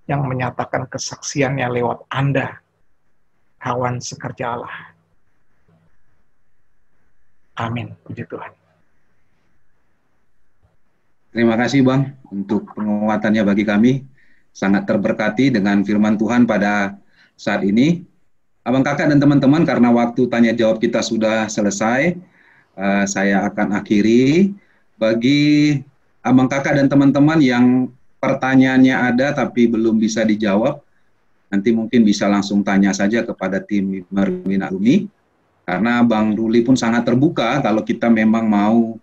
yang menyatakan kesaksiannya lewat Anda, kawan sekerja Allah. Amin, puji Tuhan. Terima kasih Bang untuk penguatannya bagi kami. Sangat terberkati dengan firman Tuhan pada saat ini. Abang kakak dan teman-teman, karena waktu tanya jawab kita sudah selesai, saya akan akhiri. Bagi abang kakak dan teman-teman yang pertanyaannya ada tapi belum bisa dijawab, nanti mungkin bisa langsung tanya saja kepada tim Mimbar Bina Alumni, karena Bang Ruli pun sangat terbuka kalau kita memang mau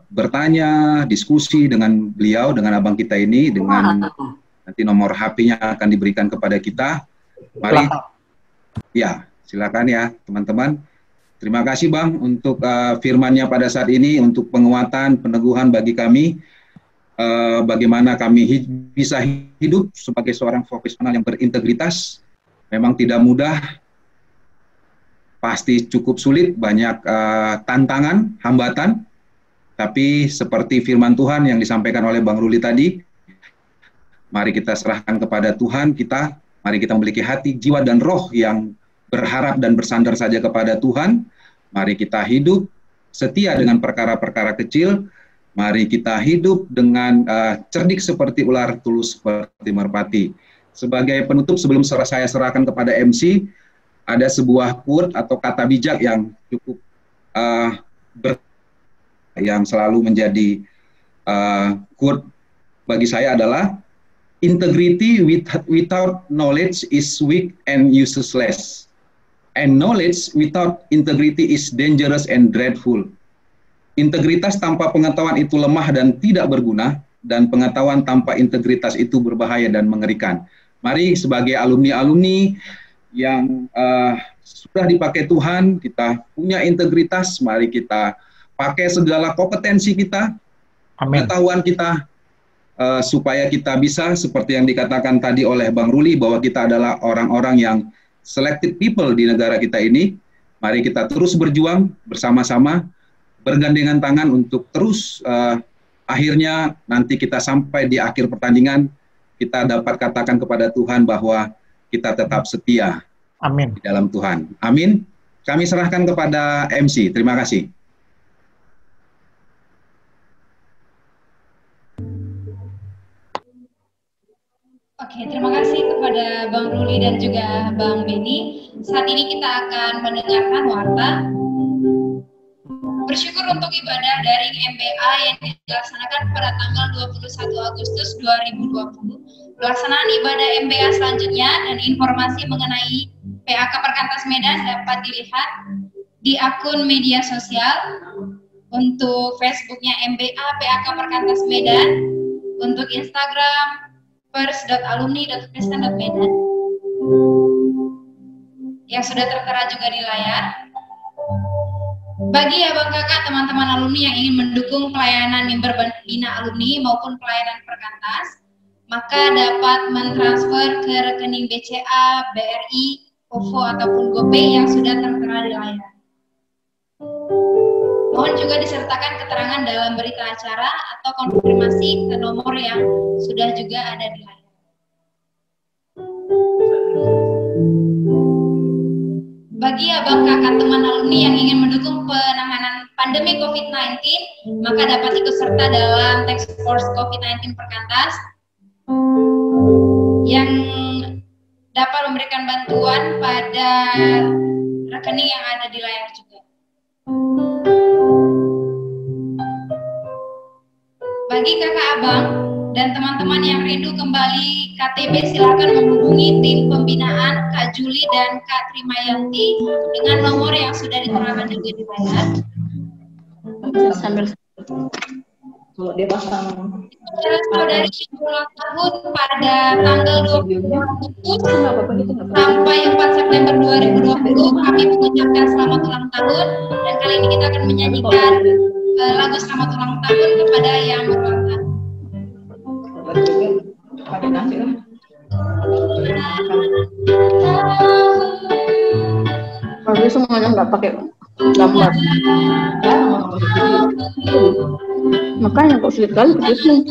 bertanya, diskusi dengan beliau, dengan abang kita ini, dengan nanti nomor HP-nya akan diberikan kepada kita. Mari, ya, silakan ya teman-teman. Terima kasih Bang untuk firman-Nya pada saat ini, untuk penguatan, peneguhan bagi kami, bagaimana kami bisa hidup sebagai seorang profesional yang berintegritas. Memang tidak mudah, pasti cukup sulit, banyak tantangan, hambatan. Tapi seperti firman Tuhan yang disampaikan oleh Bang Ruli tadi, mari kita serahkan kepada Tuhan kita, mari kita memiliki hati, jiwa, dan roh yang berharap dan bersandar saja kepada Tuhan. Mari kita hidup setia dengan perkara-perkara kecil, mari kita hidup dengan cerdik seperti ular, tulus seperti merpati. Sebagai penutup, sebelum saya serahkan kepada MC, ada sebuah quote atau kata bijak yang cukup yang selalu menjadi quote bagi saya adalah, integrity without knowledge is weak and useless, and knowledge without integrity is dangerous and dreadful. Integritas tanpa pengetahuan itu lemah dan tidak berguna, dan pengetahuan tanpa integritas itu berbahaya dan mengerikan. Mari sebagai alumni-alumni yang sudah dipakai Tuhan, kita punya integritas, mari kita pakai segala kompetensi kita, pengetahuan kita, supaya kita bisa, seperti yang dikatakan tadi oleh Bang Ruli, bahwa kita adalah orang-orang yang selected people di negara kita ini. Mari kita terus berjuang bersama-sama, bergandengan tangan untuk terus akhirnya nanti kita sampai di akhir pertandingan, kita dapat katakan kepada Tuhan bahwa kita tetap setia. Amin. Di dalam Tuhan. Amin. Kami serahkan kepada MC. Terima kasih. Oke, terima kasih kepada Bang Ruli dan juga Bang Beni. Saat ini kita akan mendengarkan warta. Bersyukur untuk ibadah daring MBA yang dilaksanakan pada tanggal 21 Agustus 2020 Pelaksanaan ibadah MBA selanjutnya dan informasi mengenai PAK Perkantas Medan dapat dilihat di akun media sosial. Untuk Facebooknya MBA PAK Perkantas Medan, untuk Instagram pers.alumni.kristen.medan yang sudah tertera juga di layar. Bagi abang kakak teman-teman alumni yang ingin mendukung pelayanan mimbar bina alumni maupun pelayanan perkantas, maka dapat mentransfer ke rekening BCA, BRI, OVO ataupun GoPay yang sudah tertera di layar. Mohon juga disertakan keterangan dalam berita acara atau konfirmasi ke nomor yang sudah juga ada di layar. Bagi abang kakak teman alumni yang ingin mendukung penanganan pandemi COVID-19, maka dapat ikut serta dalam task force COVID-19 Perkantas yang dapat memberikan bantuan pada rekening yang ada di layar juga. Bagi kakak abang dan teman-teman yang rindu kembali KTB, silakan menghubungi tim pembinaan Kak Juli dan Kak Trimayanti dengan nomor yang sudah diterangkan juga di layar. Sambil kalau dia pasang Saudari ulang tahun pada tanggal 20 sampai 4 September 2020, kami mengucapkan selamat ulang tahun, dan kali ini kita akan menyanyikan lagu selamat ulang tahun kepada yang berulang tahun. pakai nasi lah. Tapi semuanya nggak pakai gambar. Makanya kok sulit kali begitu.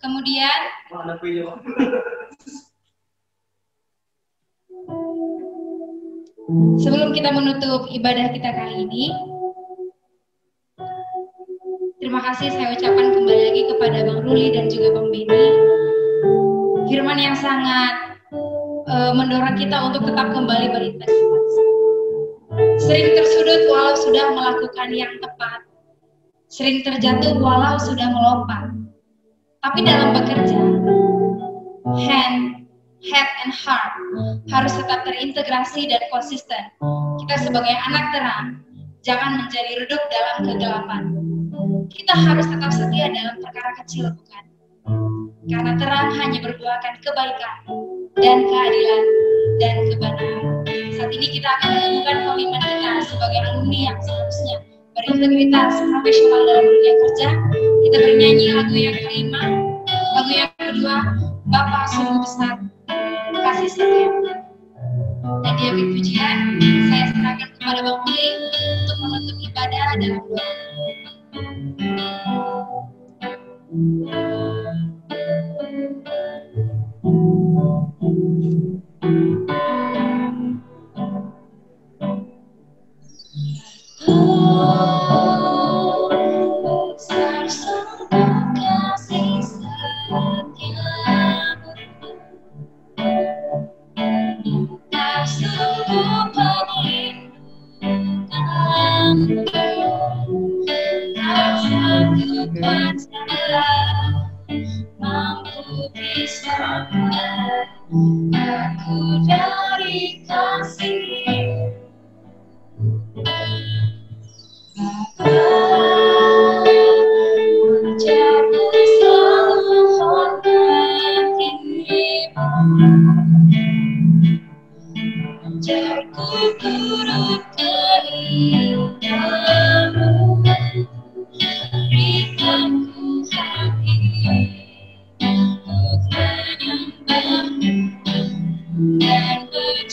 Kemudian sebelum kita menutup ibadah kita kali ini, terima kasih saya ucapkan kembali lagi kepada Bang Ruli dan juga Bang Beni. Firman yang sangat mendorong kita untuk tetap kembali berintegritas. Sering tersudut walau sudah melakukan yang tepat. Sering terjatuh walau sudah melompat. Tapi dalam bekerja, head and heart harus tetap terintegrasi dan konsisten. Kita sebagai anak terang, jangan menjadi redup dalam kegelapan. Kita harus tetap setia dalam perkara kecil, bukan? Karena terang hanya berbuahkan kebaikan dan keadilan dan kebenaran. Saat ini kita akan menemukan komitmen kita sebagai alumni yang seharusnya berintegritas, profesional dalam dunia kerja. Kita bernyanyi lagu yang kelima, lagu yang kedua, Bapa Sungguh Besar, Kasih Setianya. Dan dia pujian, saya serahkan kepada Bang Ruli untuk menutup ibadah dalam doa.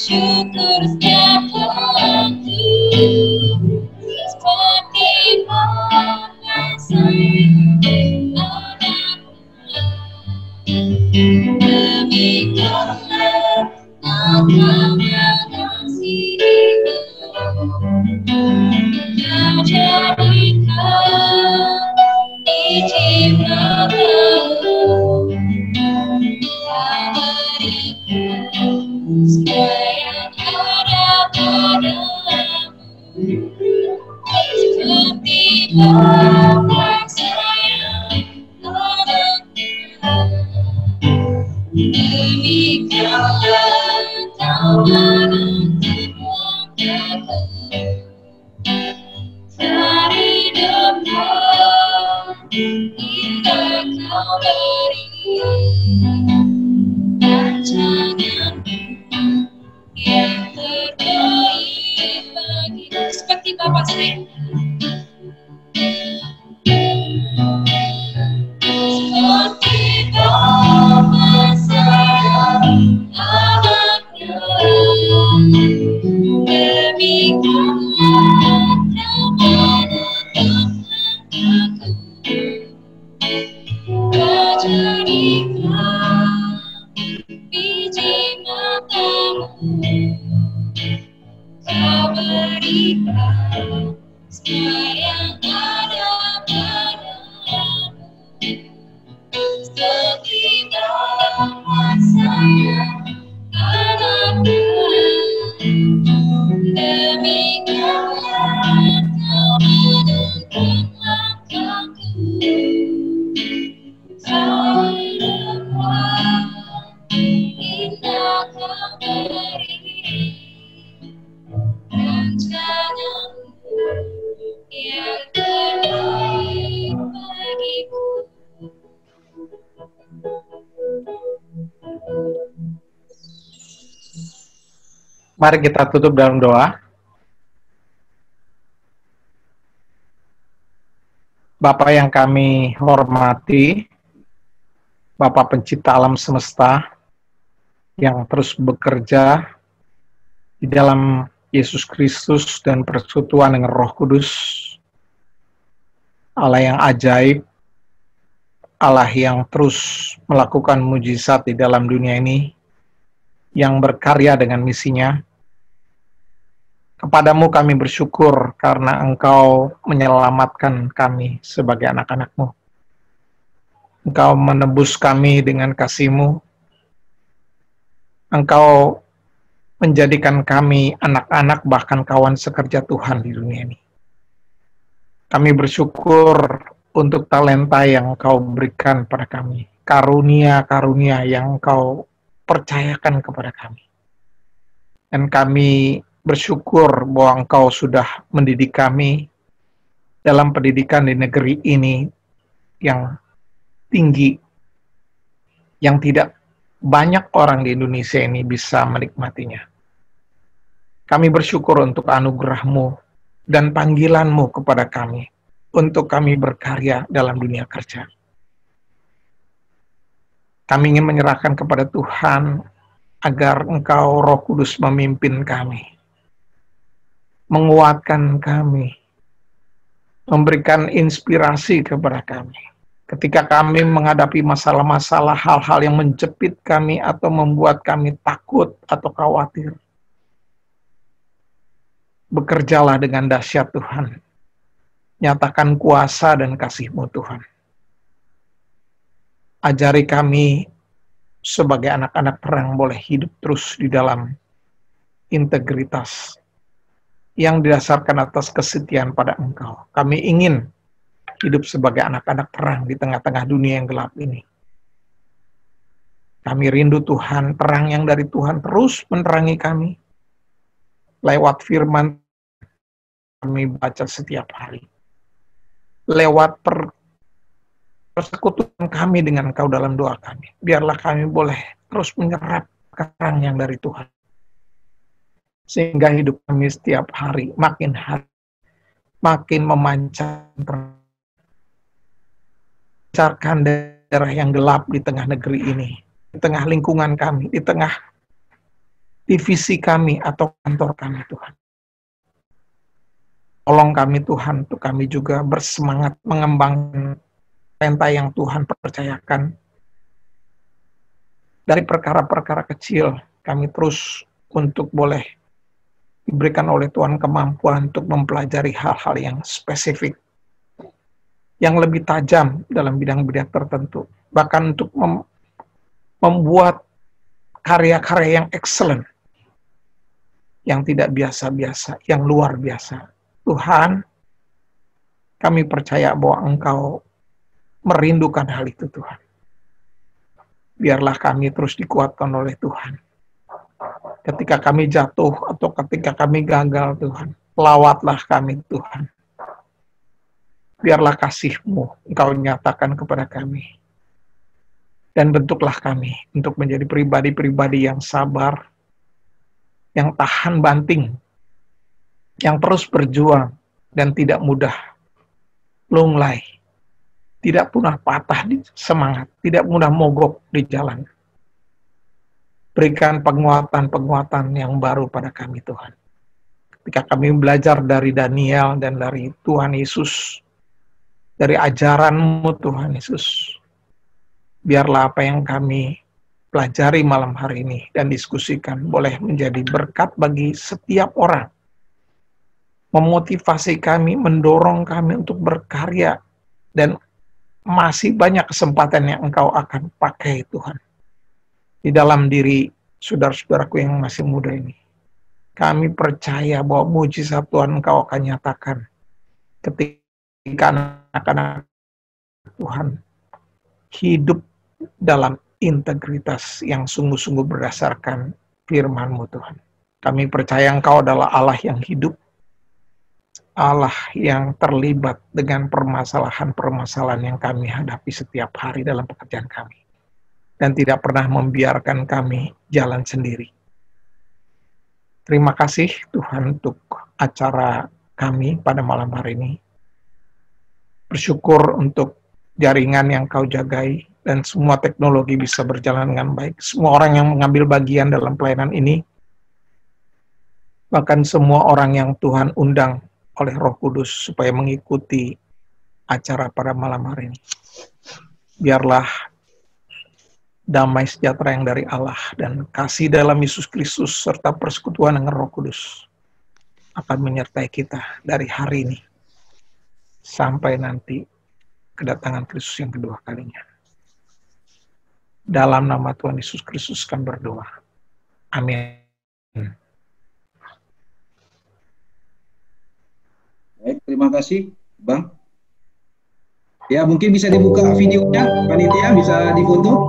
Syukur setiap waktu seperti Seperti Bapak saya. Mari kita tutup dalam doa. Bapa yang kami hormati, Bapa pencipta alam semesta, yang terus bekerja di dalam Yesus Kristus dan persekutuan dengan Roh Kudus, Allah yang ajaib, Allah yang terus melakukan mujizat di dalam dunia ini, yang berkarya dengan misinya. Kepadamu kami bersyukur karena Engkau menyelamatkan kami sebagai anak-anak-Mu. Engkau menebus kami dengan kasih-Mu. Engkau menjadikan kami anak-anak bahkan kawan sekerja Tuhan di dunia ini. Kami bersyukur untuk talenta yang Engkau berikan pada kami. Karunia-karunia yang Engkau percayakan kepada kami. Dan kami bersyukur bahwa Engkau sudah mendidik kami dalam pendidikan di negeri ini yang tinggi, yang tidak banyak orang di Indonesia ini bisa menikmatinya. Kami bersyukur untuk anugerah-Mu dan panggilan-Mu kepada kami, untuk kami berkarya dalam dunia kerja. Kami ingin menyerahkan kepada Tuhan agar Engkau Roh Kudus memimpin kami, menguatkan kami, memberikan inspirasi kepada kami. Ketika kami menghadapi masalah-masalah, hal-hal yang menjepit kami atau membuat kami takut atau khawatir, bekerjalah dengan dahsyat Tuhan. Nyatakan kuasa dan kasih-Mu Tuhan. Ajari kami sebagai anak-anak perang boleh hidup terus di dalam integritas yang didasarkan atas kesetiaan pada Engkau. Kami ingin hidup sebagai anak-anak perang di tengah-tengah dunia yang gelap ini. Kami rindu Tuhan, terang yang dari Tuhan terus menerangi kami. Lewat firman kami baca setiap hari. Lewat persekutuan kami dengan Engkau dalam doa kami. Biarlah kami boleh terus menyerap terang yang dari Tuhan. Sehingga hidup kami setiap hari makin memancarkan daerah yang gelap di tengah negeri ini, di tengah lingkungan kami, di tengah divisi kami atau kantor kami, Tuhan. Tolong kami Tuhan, untuk kami juga bersemangat mengembangkan talenta yang Tuhan percayakan. Dari perkara-perkara kecil, kami terus untuk boleh diberikan oleh Tuhan kemampuan untuk mempelajari hal-hal yang spesifik, yang lebih tajam dalam bidang-bidang tertentu, bahkan untuk membuat karya-karya yang excellent, yang tidak biasa-biasa, yang luar biasa. Tuhan, kami percaya bahwa Engkau merindukan hal itu, Tuhan. Biarlah kami terus dikuatkan oleh Tuhan. Ketika kami jatuh atau ketika kami gagal, Tuhan, lawatlah kami, Tuhan. Biarlah kasih-Mu Engkau nyatakan kepada kami. Dan bentuklah kami untuk menjadi pribadi-pribadi yang sabar, yang tahan banting, yang terus berjuang, dan tidak mudah lunglai, tidak pernah patah di semangat, tidak mudah mogok di jalan. Berikan penguatan-penguatan yang baru pada kami, Tuhan. Ketika kami belajar dari Daniel dan dari Tuhan Yesus, dari ajaran-Mu Tuhan Yesus, biarlah apa yang kami pelajari malam hari ini dan diskusikan boleh menjadi berkat bagi setiap orang, memotivasi kami, mendorong kami untuk berkarya, dan masih banyak kesempatan yang Engkau akan pakai, Tuhan, di dalam diri saudara-saudaraku yang masih muda ini. Kami percaya bahwa mujizat Tuhan Engkau akan nyatakan ketika anak-anak Tuhan hidup dalam integritas yang sungguh-sungguh berdasarkan firman-Mu, Tuhan. Kami percaya Engkau adalah Allah yang hidup, Allah yang terlibat dengan permasalahan-permasalahan yang kami hadapi setiap hari dalam pekerjaan kami, dan tidak pernah membiarkan kami jalan sendiri. Terima kasih Tuhan untuk acara kami pada malam hari ini. Bersyukur untuk jaringan yang Kau jagai, dan semua teknologi bisa berjalan dengan baik. Semua orang yang mengambil bagian dalam pelayanan ini, bahkan semua orang yang Tuhan undang oleh Roh Kudus supaya mengikuti acara pada malam hari ini. Biarlah damai sejahtera yang dari Allah dan kasih dalam Yesus Kristus serta persekutuan dengan Roh Kudus akan menyertai kita dari hari ini sampai nanti kedatangan Kristus yang kedua kalinya. Dalam nama Tuhan Yesus Kristus kami berdoa. Amin. Baik, terima kasih, Bang. Ya, mungkin bisa dibuka videonya, panitia bisa difoto.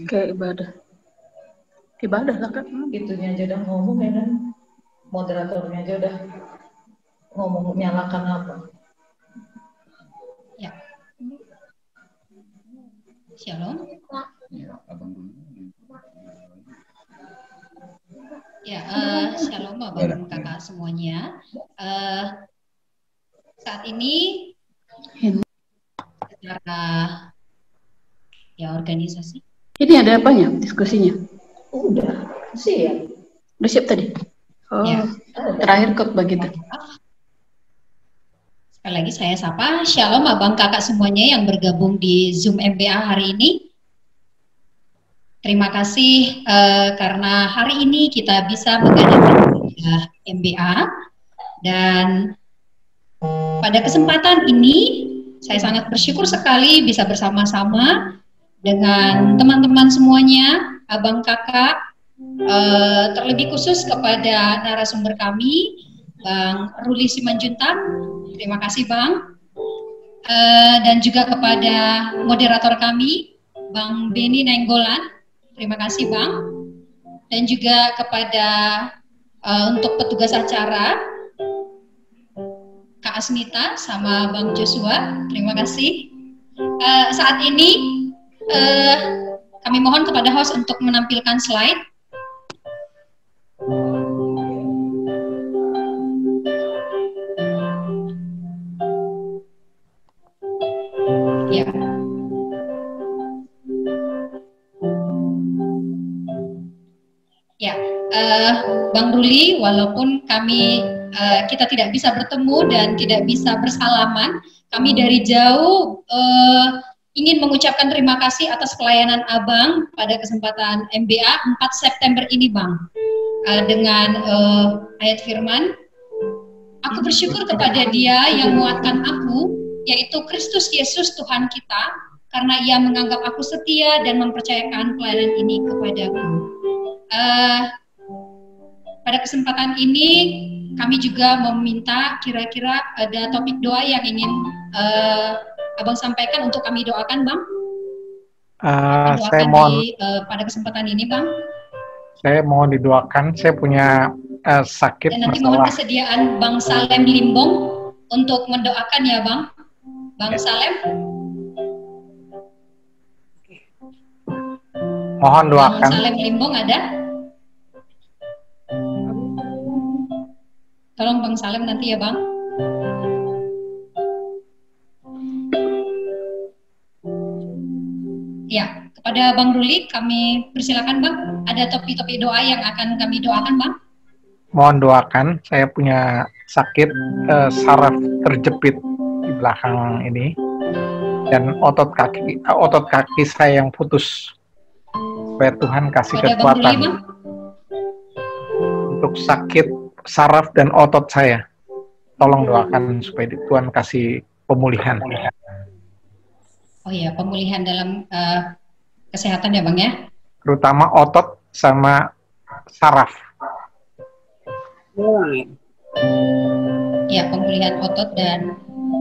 Kayak ibadah lah kan, Itunya aja udah ngomong ya kan, moderatornya aja udah ngomong nyalakan apa. Ya. Shalom. Ya, shalom Bapak Kakak semuanya. Saat ini secara ya organisasi. Ini ada apanya diskusinya? Udah siap. Udah siap tadi? Oh, Ya. terakhir khotbah gitu. Sekali lagi saya sapa, shalom abang kakak semuanya yang bergabung di Zoom MBA hari ini. Terima kasih karena hari ini kita bisa mengadakan MBA, dan pada kesempatan ini saya sangat bersyukur sekali bisa bersama-sama dengan teman-teman semuanya, abang kakak, terlebih khusus kepada narasumber kami Bang Ruli Simanjuntak, terima kasih Bang. Dan juga kepada moderator kami, Bang Beni Nainggolan, terima kasih Bang. Dan juga kepada untuk petugas acara, Kak Asmita sama Bang Joshua, terima kasih. Saat ini kami mohon kepada host untuk menampilkan slide. Ya. Ya, Bang Ruli, walaupun kita tidak bisa bertemu dan tidak bisa bersalaman, kami dari jauh ingin mengucapkan terima kasih atas pelayanan Abang pada kesempatan MBA 4 September ini, Bang. Dengan ayat firman, aku bersyukur kepada Dia yang menguatkan aku, yaitu Kristus Yesus Tuhan kita, karena Ia menganggap aku setia dan mempercayakan pelayanan ini kepadaku. Pada kesempatan ini kami juga meminta kira-kira ada topik doa yang ingin Abang sampaikan untuk kami doakan, Bang. Saya mohon pada kesempatan ini, Bang. Saya mohon didoakan. Saya punya sakit. Dan nanti masalah. Mohon kesediaan Bang Salem Limbong untuk mendoakan ya, Bang. Bang Salem. Mohon doakan. Bang Salem Limbong ada? Tolong Bang Salem nanti ya, Bang. Ya, kepada Bang Ruli kami persilakan, Bang. Ada topik-topik doa yang akan kami doakan, Bang. Mohon doakan. Saya punya sakit saraf terjepit di belakang ini dan otot kaki saya yang putus. Supaya Tuhan kasih kepada kekuatan Bang Ruli, Bang. Untuk sakit saraf dan otot saya. Tolong doakan supaya Tuhan kasih pemulihan. Oh iya, pemulihan dalam kesehatan ya, Bang ya? Terutama otot sama saraf. Ya, pemulihan otot dan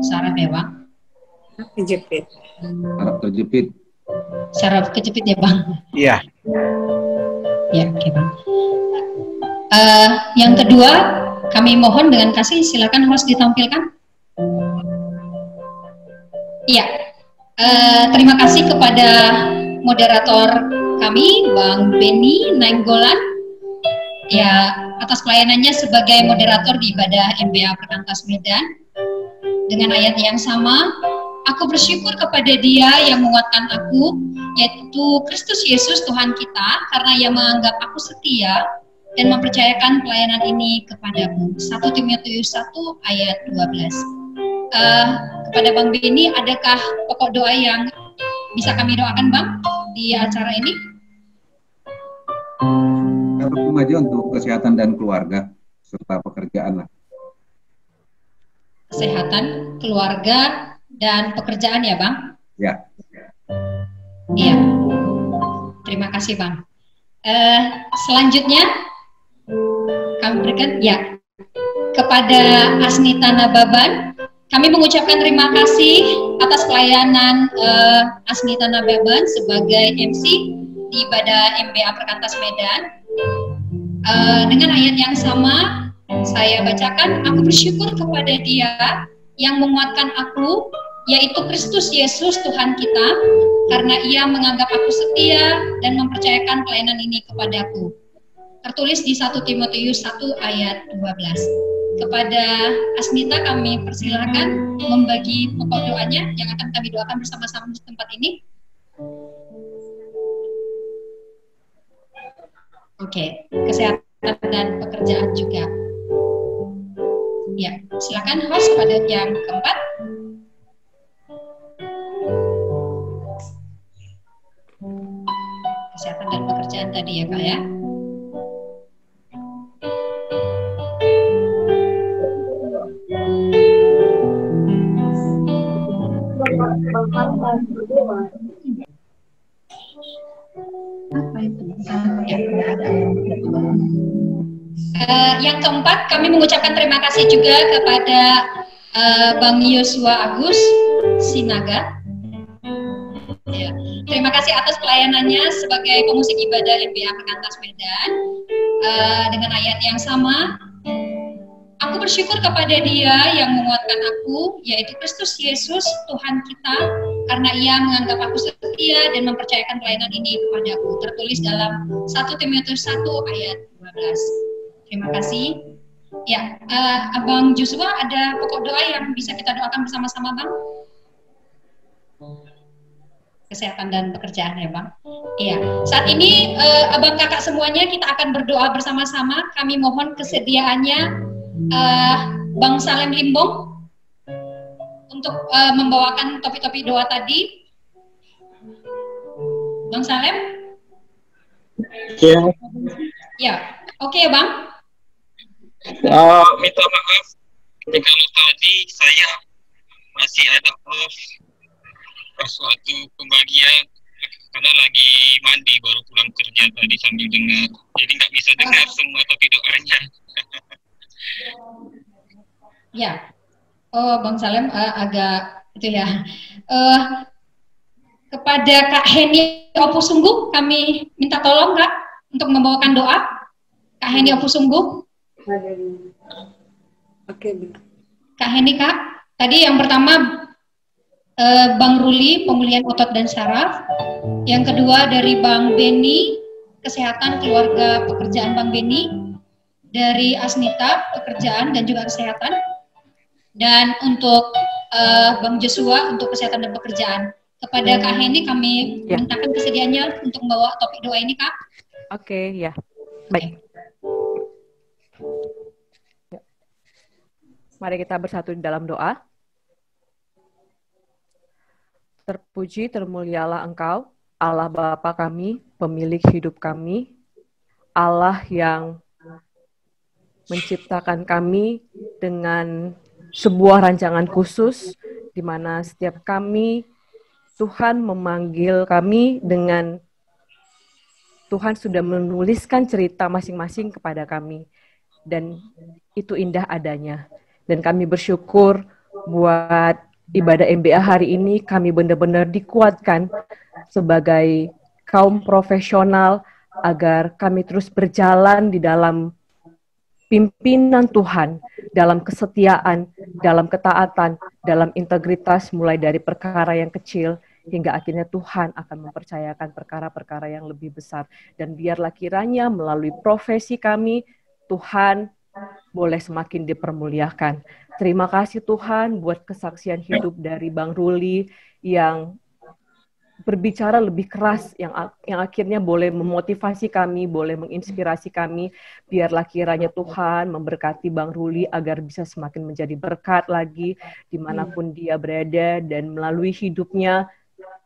saraf ya, Bang? Kejepit. Saraf terjepit. Saraf kejepit ya, Bang? Iya. Ya, oke, Bang. Yang kedua, kami mohon dengan kasih, silakan host ditampilkan. Iya, terima kasih kepada moderator kami, Bang Beni Nainggolan, ya atas pelayanannya sebagai moderator di ibadah MBA Perkantas Medan. Dengan ayat yang sama, aku bersyukur kepada Dia yang menguatkan aku, yaitu Kristus Yesus Tuhan kita, karena Ia menganggap aku setia dan mempercayakan pelayanan ini kepadamu. 1 Timotius 1 ayat 12. Kepada Bang Beni, adakah pokok doa yang bisa kami doakan, Bang, di acara ini? Kemajuan untuk kesehatan dan keluarga serta pekerjaan lah. Kesehatan, keluarga, dan pekerjaan ya, Bang? Ya. Iya. Terima kasih, Bang. Selanjutnya kami berikan ya kepada Asnita Nababan. Kami mengucapkan terima kasih atas pelayanan Asnita Nababan sebagai MC di ibadah MBA Perkantas Medan. Dengan ayat yang sama saya bacakan, aku bersyukur kepada Dia yang menguatkan aku, yaitu Kristus Yesus Tuhan kita, karena Ia menganggap aku setia dan mempercayakan pelayanan ini kepadaku. Tertulis di 1 Timotius 1 ayat 12. Kepada Asnita kami persilakan membagi pokok doanya yang akan kami doakan bersama-sama di tempat ini. Oke, kesehatan dan pekerjaan juga. Ya, silakan host pada yang keempat. Kesehatan dan pekerjaan tadi ya, Kak ya. Apa itu? Yang keempat, kami mengucapkan terima kasih juga kepada Bang Yosua Agus Sinaga. Ya. Terima kasih atas pelayanannya sebagai pemusik ibadah MBA Perkantas Medan. Dengan ayat yang sama, aku bersyukur kepada Dia yang menguatkan aku, yaitu Kristus Yesus Tuhan kita, karena Ia menganggap aku setia dan mempercayakan pelayanan ini kepadaku. Tertulis dalam 1 Timotius 1 ayat 12. Terima kasih. Ya, Abang Joshua, ada pokok doa yang bisa kita doakan bersama-sama, Bang? Kesehatan dan pekerjaan ya, Bang. Iya. Saat ini abang kakak semuanya kita akan berdoa bersama-sama. Kami mohon kesediaannya Bang Salem Limbong untuk membawakan topi-topi doa tadi. Bang Salem? Ya. Ya. Oke, Bang. Minta maaf kalau tadi saya masih ada off suatu pembagian karena lagi mandi baru pulang kerja tadi sambil dengar, jadi nggak bisa dengar semua tapi doanya. Ya, Bang Salem agak itu ya. Kepada Kak Heni Opusungguh kami minta tolong Kak untuk membawakan doa. Kak Heni Opusungguh. Oke, Kak Heni Kak. Tadi yang pertama Bang Ruli, pemulihan otot dan saraf. Yang kedua dari Bang Beni, kesehatan keluarga pekerjaan Bang Beni. Dari Asnita, pekerjaan dan juga kesehatan. Dan untuk Bang Joshua, untuk kesehatan dan pekerjaan. Kepada Kak Heni, kami mintakan kesediaannya untuk membawa topik doa ini, Kak. Oke, ya. Baik. Mari kita bersatu di dalam doa. Terpuji, termulialah Engkau, Allah Bapa kami, pemilik hidup kami, Allah yang menciptakan kami dengan sebuah rancangan khusus, di mana setiap kami, Tuhan memanggil kami dengan Tuhan sudah menuliskan cerita masing-masing kepada kami, dan itu indah adanya. Dan kami bersyukur buat ibadah MBA hari ini kami benar-benar dikuatkan sebagai kaum profesional agar kami terus berjalan di dalam pimpinan Tuhan, dalam kesetiaan, dalam ketaatan, dalam integritas mulai dari perkara yang kecil hingga akhirnya Tuhan akan mempercayakan perkara-perkara yang lebih besar. Dan biarlah kiranya melalui profesi kami, Tuhan boleh semakin dipermuliakan. Terima kasih Tuhan buat kesaksian hidup dari Bang Ruli yang berbicara lebih keras, yang akhirnya boleh memotivasi kami, boleh menginspirasi kami. Biarlah kiranya Tuhan memberkati Bang Ruli agar bisa semakin menjadi berkat lagi dimanapun dia berada, dan melalui hidupnya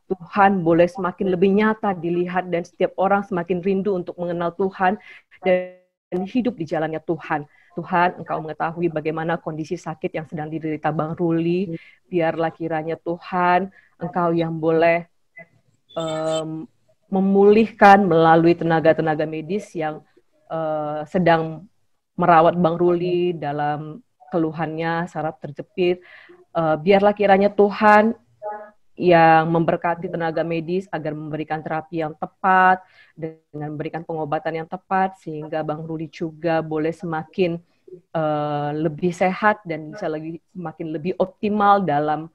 Tuhan boleh semakin lebih nyata dilihat dan setiap orang semakin rindu untuk mengenal Tuhan dan hidup di jalannya Tuhan. Tuhan, Engkau mengetahui bagaimana kondisi sakit yang sedang diderita Bang Ruli. Biarlah kiranya Tuhan, Engkau yang boleh memulihkan melalui tenaga-tenaga medis yang sedang merawat Bang Ruli dalam keluhannya, saraf terjepit. Biarlah kiranya Tuhan yang memberkati tenaga medis agar memberikan terapi yang tepat, dengan memberikan pengobatan yang tepat, sehingga Bang Ruli juga boleh semakin lebih sehat dan bisa semakin lebih optimal dalam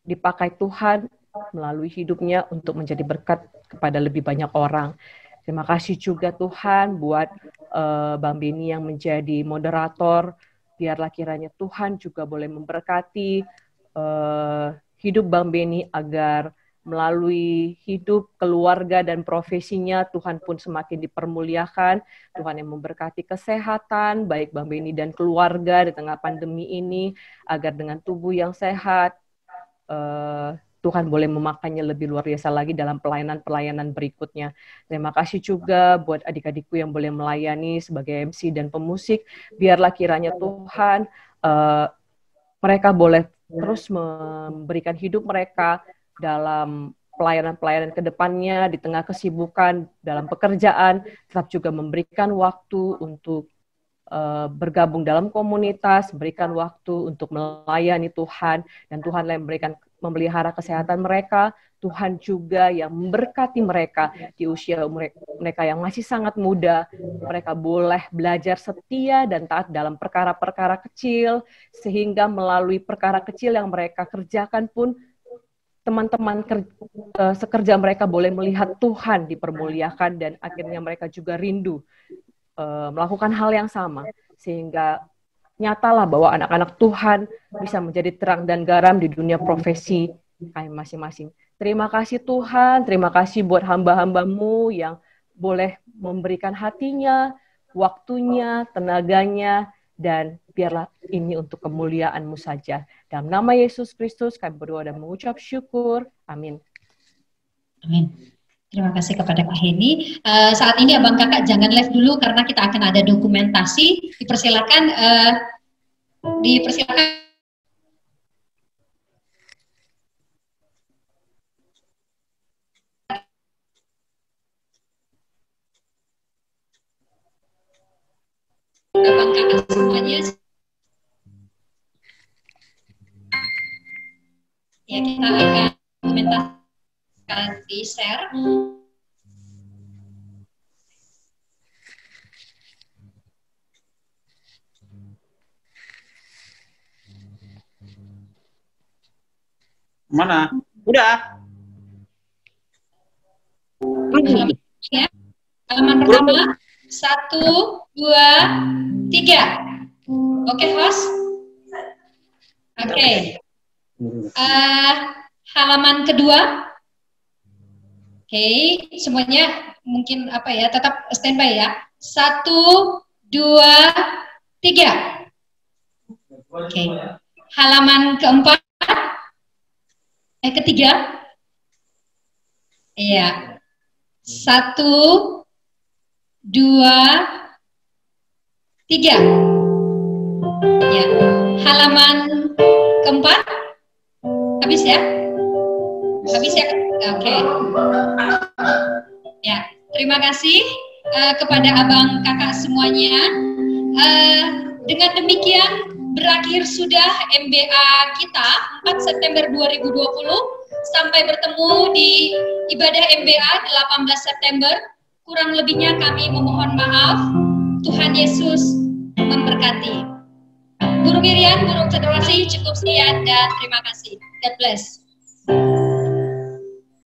dipakai Tuhan melalui hidupnya untuk menjadi berkat kepada lebih banyak orang. Terima kasih juga Tuhan buat Bang Beni yang menjadi moderator. Biarlah kiranya Tuhan juga boleh memberkati hidup Bang Beni agar melalui hidup, keluarga, dan profesinya Tuhan pun semakin dipermuliakan. Tuhan yang memberkati kesehatan, baik Bang Beni dan keluarga di tengah pandemi ini, agar dengan tubuh yang sehat, Tuhan boleh memakainya lebih luar biasa lagi dalam pelayanan-pelayanan berikutnya. Terima kasih juga buat adik-adikku yang boleh melayani sebagai MC dan pemusik. Biarlah kiranya Tuhan, mereka boleh terus memberikan hidup mereka dalam pelayanan-pelayanan ke depannya di tengah kesibukan dalam pekerjaan, tetap juga memberikan waktu untuk bergabung dalam komunitas, berikan waktu untuk melayani Tuhan, dan Tuhan yang memelihara kesehatan mereka. Tuhan juga yang memberkati mereka di usia mereka yang masih sangat muda. Mereka boleh belajar setia dan taat dalam perkara-perkara kecil, sehingga melalui perkara kecil yang mereka kerjakan pun teman-teman sekerja mereka boleh melihat Tuhan dipermuliakan, dan akhirnya mereka juga rindu melakukan hal yang sama, sehingga nyatalah bahwa anak-anak Tuhan bisa menjadi terang dan garam di dunia profesi kami masing-masing. Terima kasih Tuhan, terima kasih buat hamba-hambamu yang boleh memberikan hatinya, waktunya, tenaganya, dan biarlah ini untuk kemuliaan-Mu saja. Dalam nama Yesus Kristus kami berdoa dan mengucap syukur. Amin. Amin. Terima kasih kepada Kak Heni. Saat ini Abang Kakak jangan live dulu karena kita akan ada dokumentasi. Dipersilakan. Abang Kakak semuanya. Ya, kita akan dokumentasi di-share. Mana? Udah. Ya. Halaman pertama, 1, 2, 3. Oke, host? Oke. Halaman kedua. Oke, semuanya mungkin tetap standby ya. 1, 2, 3. Oke. Halaman keempat. Ketiga. Iya. 1, 2, 3. Ya. Halaman keempat. Habis ya? Habis ya? Oke. Ya, terima kasih kepada abang kakak semuanya. Dengan demikian berakhir sudah MBA kita 4 September 2020. Sampai bertemu di ibadah MBA 18 September. Kurang lebihnya kami memohon maaf. Tuhan Yesus memberkati. Guru Miriam, Guru Federasi, cukup sekian dan terima kasih. God bless.